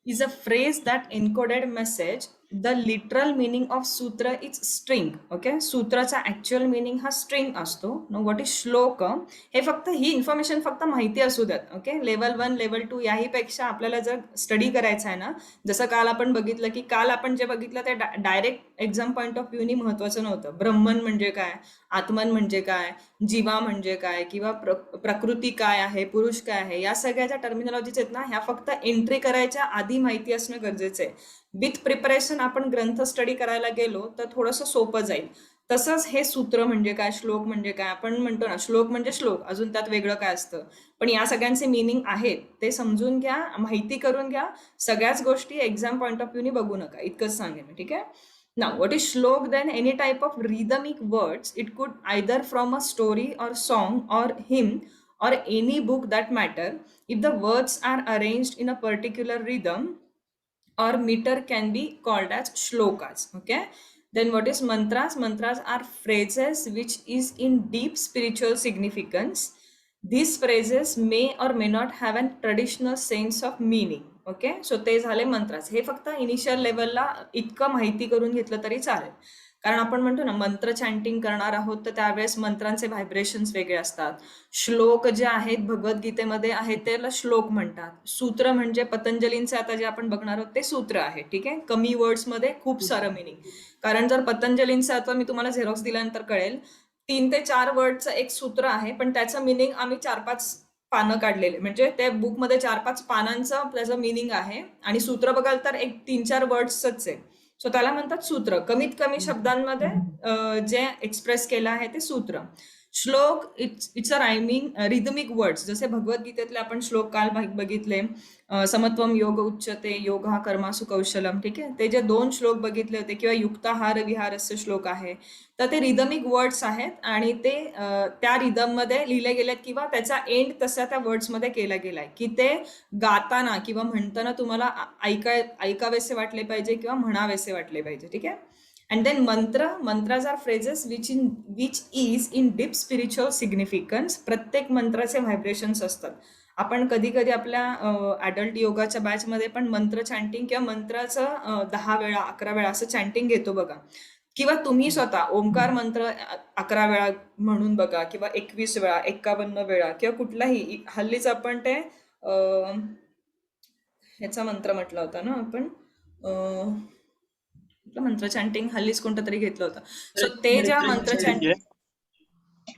is a phrase that encoded message. The literal meaning of sutra is string. Okay, सूत्राचा actual meaning हा string असतो. Know what is श्लोक, हे फक्त ही information फक्त माहिती असू द्यात. ओके, लेवल 1 लेवल 2 याही पेक्षा आपल्याला जर स्टडी करायचं आहे ना, जसं काल आपण बघितलं की काल आपण जे बघितलं ते डायरेक्ट एक्झाम पॉईंट ऑफ व्ह्यूनी महत्वाचं नव्हतं. ब्रह्मन म्हणजे काय, आत्मन म्हणजे काय, जीवा म्हणजे काय, किंवा प्रकृती काय आहे, पुरुष काय आहे, या सगळ्या ज्या टर्मिनॉलॉजीज आहेत ना, ह्या फक्त एंट्री करायच्या आधी माहिती असणं गरजेचं आहे. विथ प्रिपरेशन आपण ग्रंथ स्टडी करायला गेलो तर थोडंसं सोपं जाईल. तसंच हे सूत्र म्हणजे काय, श्लोक म्हणजे काय, आपण म्हणतो ना श्लोक म्हणजे श्लोक, अजून त्यात वेगळं काय असतं, पण या सगळ्यांचे मिनिंग आहेत ते समजून घ्या, माहिती करून घ्या. सगळ्याच गोष्टी एक्झाम पॉईंट ऑफ व्ह्यूनी बघू नका, इतकंच सांगेन मी. ठीक आहे. Now, what is shlok then? Any type of rhythmic words. It could either from a story or song or hymn or any book that matter. If the words are arranged in a particular rhythm or meter can be called as shlokas. Okay. Then what is mantras? Mantras are phrases which is in deep spiritual significance. These phrases may or may not have a traditional sense of meaning. Okay, so ते झाले मंत्रास. हे फक्त initial लेवलला इतकं माहिती करून घेतलं तरी चालेल. कारण आपण म्हणतो ना मंत्र चॅन्टिंग करणार आहोत तर त्यावेळेस मंत्रांचे व्हायब्रेशन्स वेगळे असतात. श्लोक जे आहेत भगवद्गीतेमध्ये आहेत त्याला श्लोक म्हणतात. सूत्र म्हणजे पतंजलींचे आता जे आपण बघणार आहोत ते सूत्र आहे. ठीक आहे, कमी वर्ड्समध्ये खूप सारं मिनिंग. कारण जर पतंजलींचं आता मी तुम्हाला झेरॉक्स दिल्यानंतर कळेल 3 ते 4 वर्डचं एक सूत्र आहे, पण त्याचं मिनिंग आम्ही 4-5 पानं काढलेले, म्हणजे त्या बुकमध्ये 4-5 पानांचं त्याचं मिनिंग आहे आणि सूत्र बघाल तर एक 3-4 वर्ड्सच आहे. सो त्याला म्हणतात सूत्र. कमीत कमी शब्दांमध्ये जे एक्सप्रेस केलं आहे ते सूत्र. श्लोक it's a rhyming rhythmic words. जसे भगवद्गीतेतले आपण श्लोक काल बघितले, समत्वम योग उच्चते, योग हा कर्मासु कौशलम. ठीक आहे, ते जे 2 श्लोक बघितले होते, किंवा युक्ताहार विहारस्य श्लोक आहे, तर ते रिदमिक वर्ड्स आहेत आणि ते त्या रिदममध्ये लिहिले गेलेत किंवा त्याचा एंड तसा त्या वर्ड्समध्ये केला गेलाय की ते गाताना किंवा म्हणताना तुम्हाला ऐकावेसे वाटले पाहिजे किंवा म्हणावेसे वाटले पाहिजे. ठीक आहे. And then mantras are phrases which is in deep spiritual significance. प्रत्येक मंत्राचे व्हायब्रेशन्स असतात. आपण कधी कधी आपल्या ॲडल्ट योगाच्या बॅचमध्ये पण मंत्र चॅन्टिंग किंवा मंत्राचं 10 वेळा 11 वेळा असं चॅन्टिंग घेतो बघा, किंवा तुम्ही स्वतः ओंकार मंत्र 11 वेळा म्हणून बघा, किंवा 21 वेळा, 51 वेळा, किंवा कुठलाही. हल्लीच आपण ते ह्याचा मंत्र म्हटला होता ना आपण, मंत्र चॅन्टिंग हल्लीच कोणतं तरी घेतलं होतं. सो ते ज्या मंत्र चॅन्टिंग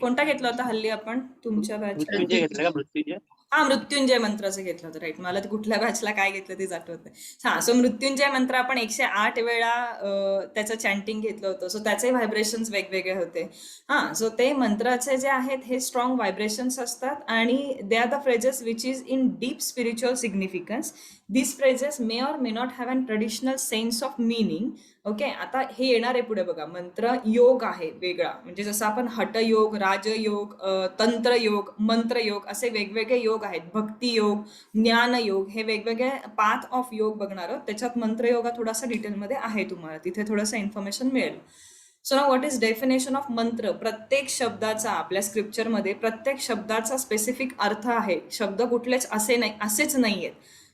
कोणता घेतला होता हल्ली आपण तुमच्या बॅचला? हा, मृत्युंजय मंत्राचं घेतलं होतं. राईट, मला कुठल्या बॅचला काय घेतलं तेच आठवत नाही. हा, सो मृत्युंजय मंत्र आपण 108 वेळा त्याचं चॅन्टिंग घेतलं होतं. सो त्याचे व्हायब्रेशन्स वेगवेगळे होते. हा, सो ते मंत्राचे जे आहेत हे स्ट्रॉंग व्हायब्रेशन्स असतात आणि they are the phrases which is in deep spiritual significance. These phrases may or may not have an traditional sense of meaning. Okay, आता हे येणार आहे पुढे बघा. मंत्र योग आहे वेगळा, म्हणजे जसं आपण हठयोग, राजयोग, तंत्रयोग, मंत्रयोग असे वेगवेगळे योग आहेत. भक्ती योग, ज्ञान योग, हे वेगवेगळे पाथ ऑफ योग बघणार आहोत. त्याच्यात मंत्रयोगा थोडासा डिटेलमध्ये आहे, तुम्हाला तिथे थोडंसं इन्फॉर्मेशन मिळेल. So now what is definition of मंत्र. प्रत्येक शब्दाचा आपल्या स्क्रिप्चरमध्ये प्रत्येक शब्दाचा स्पेसिफिक अर्थ आहे. शब्द कुठलेच असेच नाहीयेत.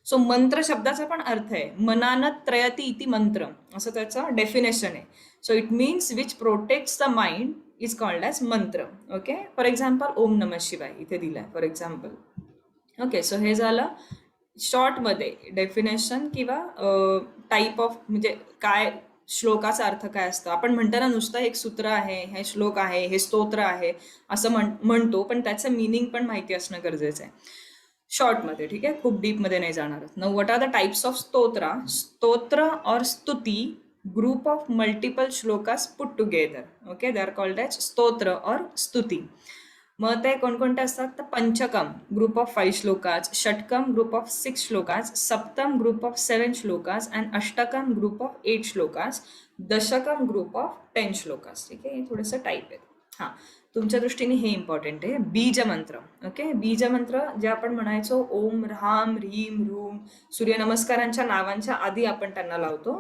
सो मंत्र शब्दाचा पण अर्थ आहे. मनानं त्रयती इति मंत्र असं त्याचं डेफिनेशन आहे. So it means which protects the mind is called as मंत्र. ओके, फॉर एक्झाम्पल ओम नमः शिवाय इथे दिलाय फॉर एक्झाम्पल. ओके, सो हे झालं शॉर्टमध्ये डेफिनेशन किंवा टाईप ऑफ, म्हणजे काय श्लोकाचा अर्थ काय असतं. आपण म्हणताना नुसतं एक सूत्र आहे, हे श्लोक आहे, हे स्तोत्र आहे असं म्हणतो, पण त्याचं मिनिंग पण माहिती असणं गरजेचं आहे शॉर्टमध्ये. ठीक आहे, खूप डीपमध्ये नाही जाणार. Now what are the types of स्तोत्र. स्तोत्र और स्तुती, group of multiple shlokas put together. Okay, they are called as स्तोत्र और स्तुती. मग ते कोणकोणते असतात तर पंचकम ग्रुप ऑफ 5 श्लोकाज, षटकम ग्रुप ऑफ 6 श्लोकाज, सप्तम ग्रुप ऑफ 7 श्लोकाज अँड अष्टकम ग्रुप ऑफ 8 श्लोकाज, दशकम ग्रुप ऑफ 10 श्लोकाज. ठीक आहे, हे थोडंसं टाईप आहे. हां, तुमच्या दृष्टीने हे इम्पॉर्टंट आहे. बीज मंत्र. ओके, बीज मंत्र जे आपण म्हणायचो ओम ह्राम ह्रीम ह्रूम, सूर्यनमस्कारांच्या नावांच्या आधी आपण त्यांना लावतो.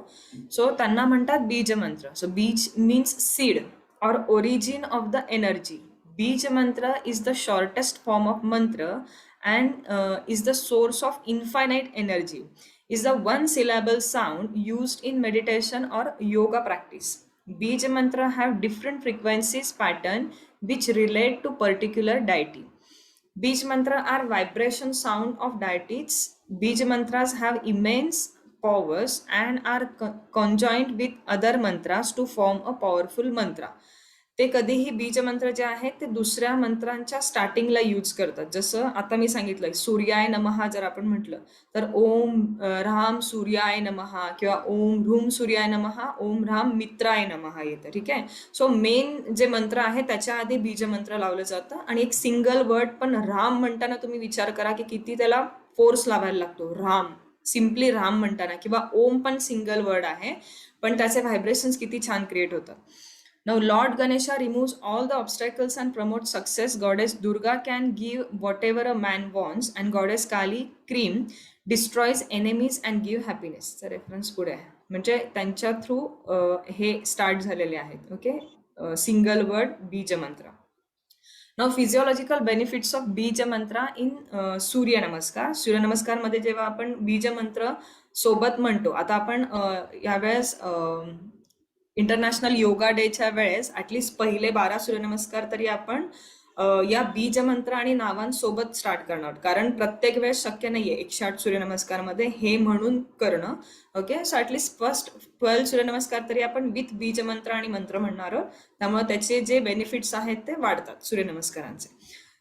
सो त्यांना म्हणतात बीज मंत्र. सो बीज मीन्स सीड और ओरिजिन ऑफ द एनर्जी. बीज मंत्र is the shortest form of mantra and is the source of infinite energy, is the one syllable sound used in meditation or yoga practice. Bij mantra have different frequencies pattern which relate to particular deity. Bij mantra are vibration sound of deities. Bij mantras have immense powers and are conjoined with other mantras to form a powerful mantra. ते कधीही बीज मंत्र जे आहेत ते दुसऱ्या मंत्रांच्या स्टार्टिंगला use करतात. जसं आता मी सांगितलंय सूर्याय नमः जर आपण म्हटलं तर ओम राम सूर्याय नमः किंवा ओम ह्रूम सूर्याय नमः, ओम राम मित्राय नमः येतं. ठीक आहे. सो मेन जे मंत्र आहे त्याच्या आधी बीज मंत्र लावलं जातं आणि एक सिंगल वर्ड पण राम म्हणताना तुम्ही विचार करा की किती त्याला फोर्स लावायला लागतो. राम सिम्पली राम म्हणताना, किंवा ओम पण सिंगल वर्ड आहे पण त्याचे व्हायब्रेशन्स किती छान क्रिएट होतात. Now, Lord Ganesha removes all the obstacles and promotes success. Goddess Durga can give whatever a man wants, and Goddess Kali cream destroys enemies and give happiness. चा reference पुढे आहे. म्हणजे त्यांच्या थ्रू हे start झालेले आहेत. Okay, single word बीज मंत्र. नाउ फिजिओलॉजिकल बेनिफिट्स ऑफ बीज मंत्र इन सूर्य नमस्कार. सूर्य नमस्कार मध्ये जेव्हा आपण बीज मंत्र सोबत म्हणतो, आता आपण यावेळेस इंटरनॅशनल योगा डेच्या वेळेस ॲटलिस्ट पहिले 12 सूर्यनमस्कार तरी आपण या बीज मंत्र आणि नावांसोबत स्टार्ट करणार, कारण प्रत्येक वेळेस शक्य नाहीये 108 सूर्यनमस्कारमध्ये हे म्हणून करणं. ओके, सो ॲटलिस्ट फर्स्ट 12 सूर्यनमस्कार तरी आपण विथ बीज मंत्र आणि मंत्र म्हणणार आहोत. त्यामुळे त्याचे जे बेनिफिट्स आहेत ते वाढतात सूर्यनमस्कारांचे.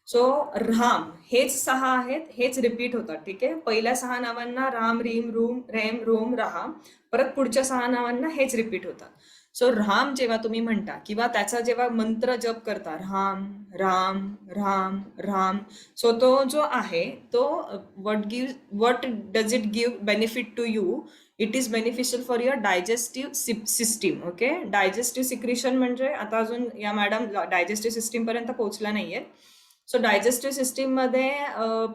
सो राम हेच 6 आहेत, हेच रिपीट होतात. ठीक आहे, पहिल्या 6 नावांना राम रीम रूम रेम रोम राहा, परत पुढच्या 6 नावांना हेच रिपीट होतात. सो राम जेव्हा तुम्ही म्हणता किंवा त्याचा जेव्हा मंत्र जप करता राम राम राम राम, सो तो जो आहे तो what does it give benefit to you? It is beneficial for your digestive system. Okay, digestive secretion म्हणजे आता अजून या मॅडम डायजेस्टिव्ह सिस्टीम पर्यंत पोहोचला नाहीये. सो डायजेस्टिव्ह सिस्टीम मध्ये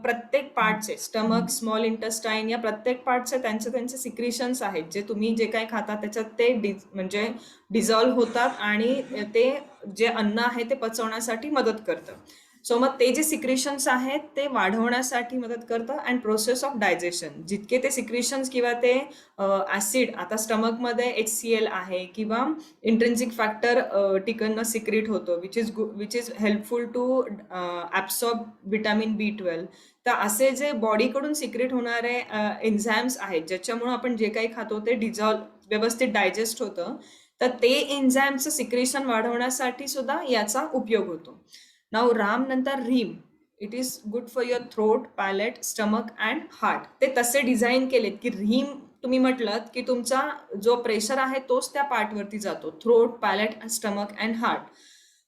प्रत्येक पार्टचे स्टमक, स्मॉल इंटेस्टाईन या प्रत्येक पार्टचे त्यांचे सिक्रिशन्स आहेत, जे तुम्ही जे काही खाता त्याच्यात ते म्हणजे डिझॉल्व्ह होतात आणि ते जे अन्न आहे ते पचवण्यासाठी मदत करतं. सो मग ते जे सिक्रिशन्स आहेत ते वाढवण्यासाठी मदत करतं अँड प्रोसेस ऑफ डायजेशन. जितके ते सिक्रिशन्स किंवा ते ऍसिड, आता स्टमकमध्ये HCl आहे किंवा इंट्रिन्सिक फॅक्टर टिकन सिक्रिट होतो which is helpful to absorb vitamin B12. तर असे जे बॉडीकडून सिक्रेट होणारे एन्झाइम्स आहेत ज्याच्यामुळे आपण जे काही खातो ते व्यवस्थित डायजेस्ट होतं, तर ते एन्झाइमचं सिक्रेशन वाढवण्यासाठी सुद्धा याचा उपयोग होतो. नाव राम नंतर रीम, it is good for your throat, palate, stomach and heart. ते तसे डिझाईन केलेत की रीम तुम्ही म्हटलं की तुमचा जो प्रेशर आहे तोच त्या पार्टवरती जातो, throat, palate, stomach and heart.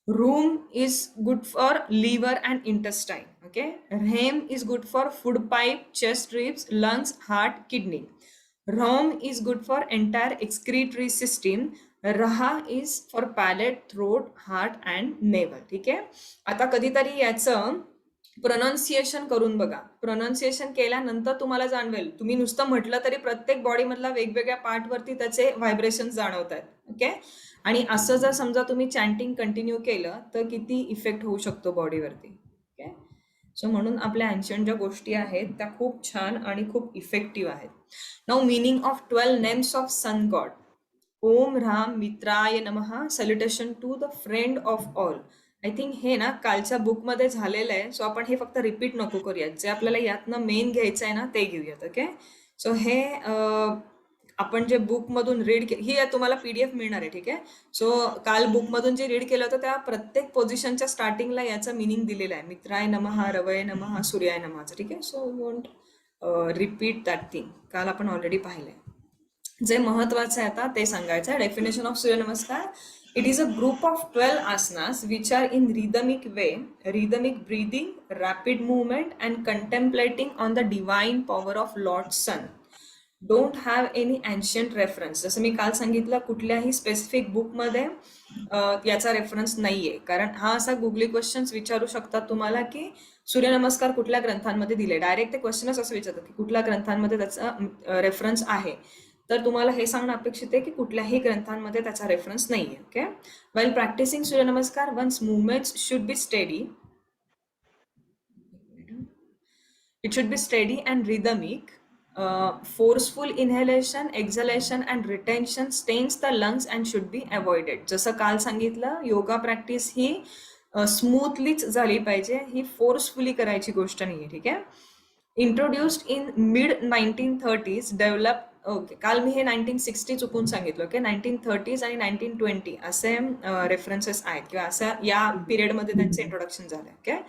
रूम is good for liver and intestine. Okay, रेम is good for food pipe, chest, ribs, lungs, heart, kidney. रोम is good for entire excretory system. रहा is for palate, throat, heart and navel. ठीक आहे, आता कधीतरी याचं pronunciation करून बघा. प्रोनाऊन्सिएशन केल्यानंतर तुम्हाला जाणवेल, तुम्ही नुसतं म्हटलं तरी प्रत्येक बॉडीमधला वेगवेगळ्या पार्टवरती त्याचे व्हायब्रेशन जाणवत आहेत. ओके, आणि असं जर समजा तुम्ही चॅन्टिंग कंटिन्यू केलं तर किती इफेक्ट होऊ शकतो बॉडीवरती. ओके, सो म्हणून आपल्या एन्शियंट ज्या गोष्टी आहेत त्या खूप छान आणि खूप इफेक्टिव्ह आहेत. Now meaning of 12 names of sun god. ओम राम मित्राय नमः, salutation to the friend of all. I think हे ना कालच्या बुकमध्ये झालेलं आहे, सो आपण हे फक्त रिपीट नको करूयात. जे आपल्याला यातनं मेन घ्यायचं आहे ना ते घेऊयात. ओके, सो हे आपण जे बुकमधून रीड ही तुम्हाला PDF मिळणार आहे. ठीक आहे, सो काल बुकमधून जे रीड केलं होतं त्या प्रत्येक पोझिशनच्या स्टार्टिंगला याचं मिनिंग दिलेलं आहे, मित्राय नमः, रवय नमः, सूर्याय नमःचं. ठीक आहे, so won't repeat that thing, काल आपण ऑलरेडी पाहिलंय. जे महत्वाचं आहे आता ते सांगायचं आहे. Definition of Suryanamaskar. It is a group of 12 asanas which are in rhythmic way, rhythmic breathing, rapid movement and contemplating on the divine power of Lord Sun. Don't have any ancient reference. जसं मी काल सांगितलं, कुठल्याही specific बुकमध्ये याचा reference नाहीये, कारण हा असा गुगली क्वेश्चन्स विचारू शकतात तुम्हाला की सूर्यनमस्कार कुठल्या ग्रंथांमध्ये दिले. डायरेक्ट ते क्वेश्चनच असं विचारतात की कुठल्या ग्रंथांमध्ये त्याचा रेफरन्स आहे, तर तुम्हाला हे सांगणं अपेक्षित आहे की कुठल्याही ग्रंथांमध्ये त्याचा रेफरन्स नाहीये. Okay, well practising Suryanamaskar one's movements should be steady. It should be steady and rhythmic. Forceful inhalation, exhalation and retention stains the lungs and should be avoided. जसं काल सांगितलं, योगा प्रॅक्टिस ही स्मूथलीच झाली पाहिजे, ही फोर्सफुली करायची गोष्ट नाहीये. ठीक आहे. Introduced in mid 1930s, develop. Okay, काल मी हे 1960 चुकून सांगितलं. ओके, 1930s आणि 1920 असे रेफरन्सेस आहेत किंवा असं या पिरियडमध्ये त्यांचे इंट्रोडक्शन झाले. Okay,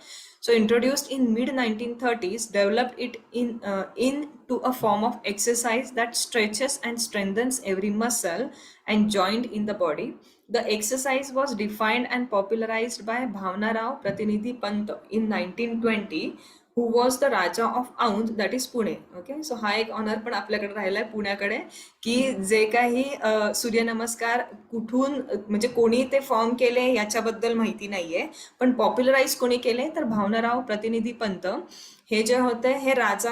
so introduced in mid 1930s, developed it into a form of exercise that stretches and strengthens every muscle and joint in the body. The exercise was defined and popularized by Bhavna Rao Pratinidhi Pant in 1920, who was the Raja of Aundh, that is Pune. Okay, so हा एक honour पण आपल्याकडे राहिलाय पुण्याकडे, की जे काही सूर्यनमस्कार कुठून म्हणजे कोणी ते फॉर्म केले याच्याबद्दल माहिती नाहीये, पण पॉप्युलराइज कोणी केले तर भावनाराव प्रतिनिधी पंत हे जे होते हे राजा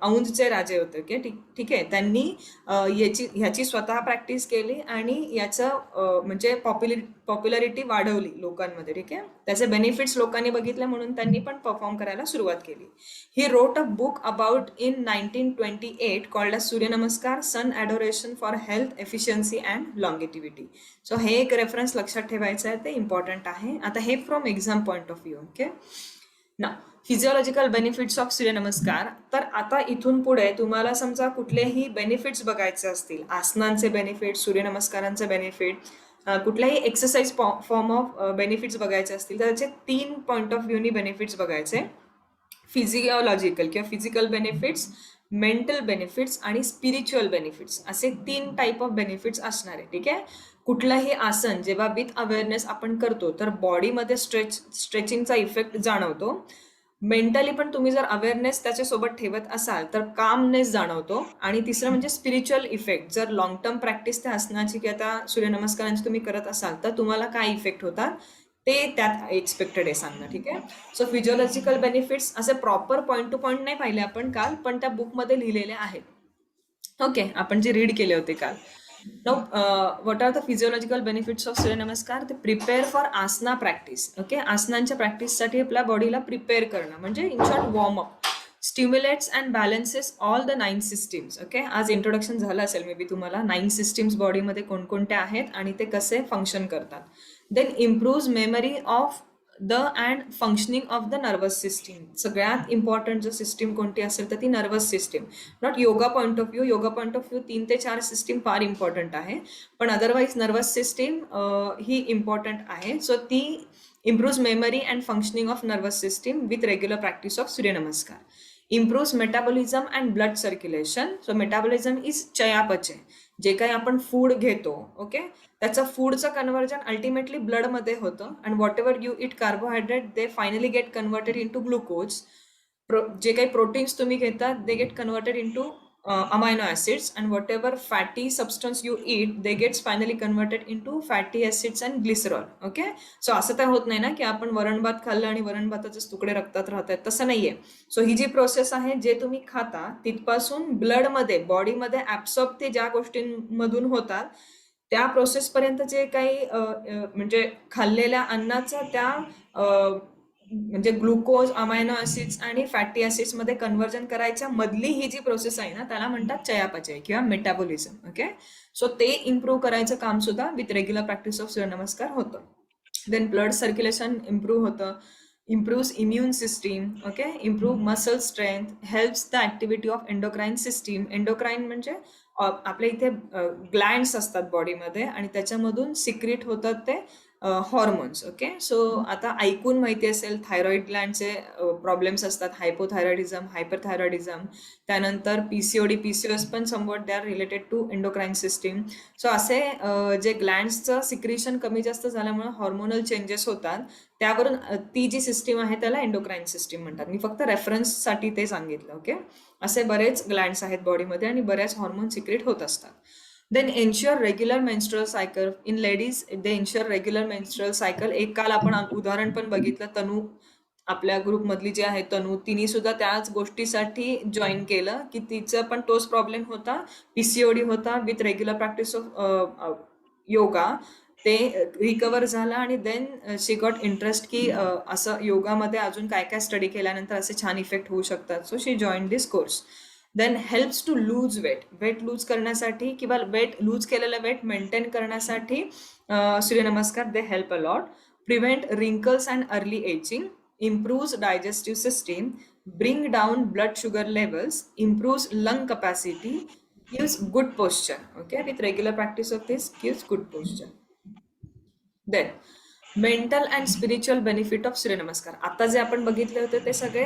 औंधचे राजे होते. ओके, ठीक आहे. त्यांनी ह्याची स्वतः प्रॅक्टिस केली आणि याचं म्हणजे पॉप्युलरिटी वाढवली लोकांमध्ये. ठीक आहे, त्याचे बेनिफिट्स लोकांनी बघितले म्हणून त्यांनी पण परफॉर्म करायला सुरुवात केली. He wrote a book about in 1928 called a Suryanamaskar, sun adoration for health, efficiency and longevity. So हे एक रेफरन्स लक्षात ठेवायचं आहे, ते इम्पॉर्टंट आहे. आता हे from exam point of view. Okay, ना फिजिओलॉजिकल बेनिफिट्स ऑफ सूर्यनमस्कार. तर आता इथून पुढे तुम्हाला समजा कुठलेही बेनिफिट्स बघायचे असतील, आसनांचे बेनिफिट, सूर्यनमस्कारांचे बेनिफिट, कुठल्याही एक्सरसाइज फॉर्म ऑफ बेनिफिट्स बघायचे असतील तर त्याचे 3 पॉईंट ऑफ व्ह्यूनी बेनिफिट्स बघायचे. फिजिओलॉजिकल किंवा फिजिकल बेनिफिट्स, मेंटल बेनिफिट्स आणि स्पिरिच्युअल बेनिफिट्स असे 3 टाईप ऑफ बेनिफिट्स असणार आहे. ठीक आहे. कुठलंही आसन जेव्हा विथ अवेअरनेस आपण करतो तर बॉडीमध्ये स्ट्रेचिंगचा इफेक्ट जाणवतो. मेंटली पण तुम्ही जर अवेअरनेस त्याच्यासोबत ठेवत असाल तर कामनेस जाणवतो. आणि तिसरं म्हणजे स्पिरिच्युअल इफेक्ट. जर लॉंग टर्म प्रॅक्टिस त्या आसनाची किंवा त्या सूर्यनमस्कारांची तुम्ही करत असाल तर तुम्हाला काय इफेक्ट होतात ते त्यात एक्सपेक्टेड आहे सांगणं. ठीक आहे. सो फिजिओलॉजिकल बेनिफिट्स असे प्रॉपर पॉईंट टू पॉईंट नाही पाहिले आपण काल, पण त्या बुकमध्ये लिहिलेले आहेत. ओके, आपण जे रीड केले होते काल. Now, what are the physiological benefits of Suryanamaskar? ते prepare for asana practice. Okay, आसनांच्या प्रॅक्टिससाठी आपल्या बॉडीला प्रिपेअर करणं म्हणजे in short warm up. Stimulates and balances all the 9 systems. Okay, आज इंट्रोडक्शन झालं असेल मे बी तुम्हाला 9 सिस्टीम्स बॉडीमध्ये कोणकोणत्या आहेत आणि ते कसे फंक्शन करतात. Then improves memory of the and functioning of the nervous system. सगळ्यात इम्पॉर्टंट जर सिस्टीम कोणती असेल तर ती nervous system. Not yoga point of view. Yoga point of view 3 ते 4 सिस्टीम फार इम्पॉर्टंट आहे, पण अदरवाईज नर्वस सिस्टीम ही इम्पॉर्टंट आहे. सो ती improves memory and functioning of nervous system with regular practice of Suryanamaskar. Improves metabolism and blood circulation. So metabolism is चयापचय. जे काही आपण फूड घेतो, ओके, त्याचं फूडचं कन्व्हर्जन अल्टिमेटली ब्लडमध्ये होतं. And whatever you eat carbohydrate they finally get converted into glucose. जे काही प्रोटीन्स तुम्ही घेतात they get converted into amino acids, and whatever fatty substance you eat they gets finally converted into fatty acids and glycerol. Okay, so असं तर होत नाही ना की आपण वरण भात खाल्लं आणि वरण भाताचे तुकडे रक्तात राहत आहेत, तसं नाहीये. सो ही जी प्रोसेस आहे जे तुम्ही खाता तिथपासून ब्लडमध्ये बॉडीमध्ये ऍब्सॉर्ब ते ज्या गोष्टींमधून होतात त्या प्रोसेसपर्यंत जे काही म्हणजे खाल्लेल्या अन्नाचं त्या म्हणजे ग्लुकोज, अमायनो ऍसिड्स आणि फॅटी ऍसिड्स मध्ये कन्व्हर्जन करायच्या मधली ही जी प्रोसेस आहे ना त्याला म्हणतात चयापचय किंवा मेटाबॉलिझम. ओके, सो ते इम्प्रूव्ह करायचं काम सुद्धा विथ रेग्युलर प्रॅक्टिस ऑफ सूर्यनमस्कार होतं. देन ब्लड सर्क्युलेशन इम्प्रूव्ह होतं. Improves immune system. Okay, improve muscle strength, helps the activity of endocrine system. Endocrine म्हणजे आपल्या इथे ग्लँड्स असतात बॉडीमध्ये आणि त्याच्यामधून सिक्रेट होतात ते हॉर्मोन्स. ओके, सो आता ऐकून माहिती असेल थायरॉइड ग्लँडचे प्रॉब्लेम्स असतात, हायपोथायरॉइडिझम, हायपरथायरॉइडिझम, त्यानंतर पीसीओडी, पीसीओएस पण somewhat they are related to endocrine system. So असे जे ग्लँड्सचं सिक्रेशन कमी जास्त झाल्यामुळे हॉर्मोनल चेंजेस होतात, त्यावरून ती जी सिस्टीम आहे त्याला एंडोक्राईन सिस्टीम म्हणतात. मी फक्त रेफरन्ससाठी ते सांगितलं. ओके, असे बरेच ग्लँड्स आहेत बॉडीमध्ये आणि बऱ्याच हॉर्मोन सिक्रेट होत असतात. Then ensure regular menstrual cycle. In ladies they ensure regular menstrual cycle. एक काल आपण उदाहरण पण बघितलं, तनू आपल्या ग्रुपमधली जी आहे तनू, तिने सुद्धा त्याच गोष्टीसाठी जॉईन केलं की तिचं पण तोच प्रॉब्लेम होता, पीसीओडी होता. With regular practice of yoga ते रिकवर झालं आणि देन शी गॉट इंटरेस्ट की असं योगामध्ये अजून काय काय स्टडी केल्यानंतर असे छान इफेक्ट होऊ शकतात. So she join this course. Then helps to lose weight lose करण्यासाठी किंवा लूज केलेलं वेट मेंटेन करण्यासाठी Suryanamaskar they help a lot. Prevent wrinkles and early ageing, improves digestive system, bring down blood sugar levels, improves lung capacity, gives good posture. Okay, with regular practice of this gives good posture. Then mental and spiritual benefit of Suryanamaskar. आता जे आपण बघितले होते ते सगळे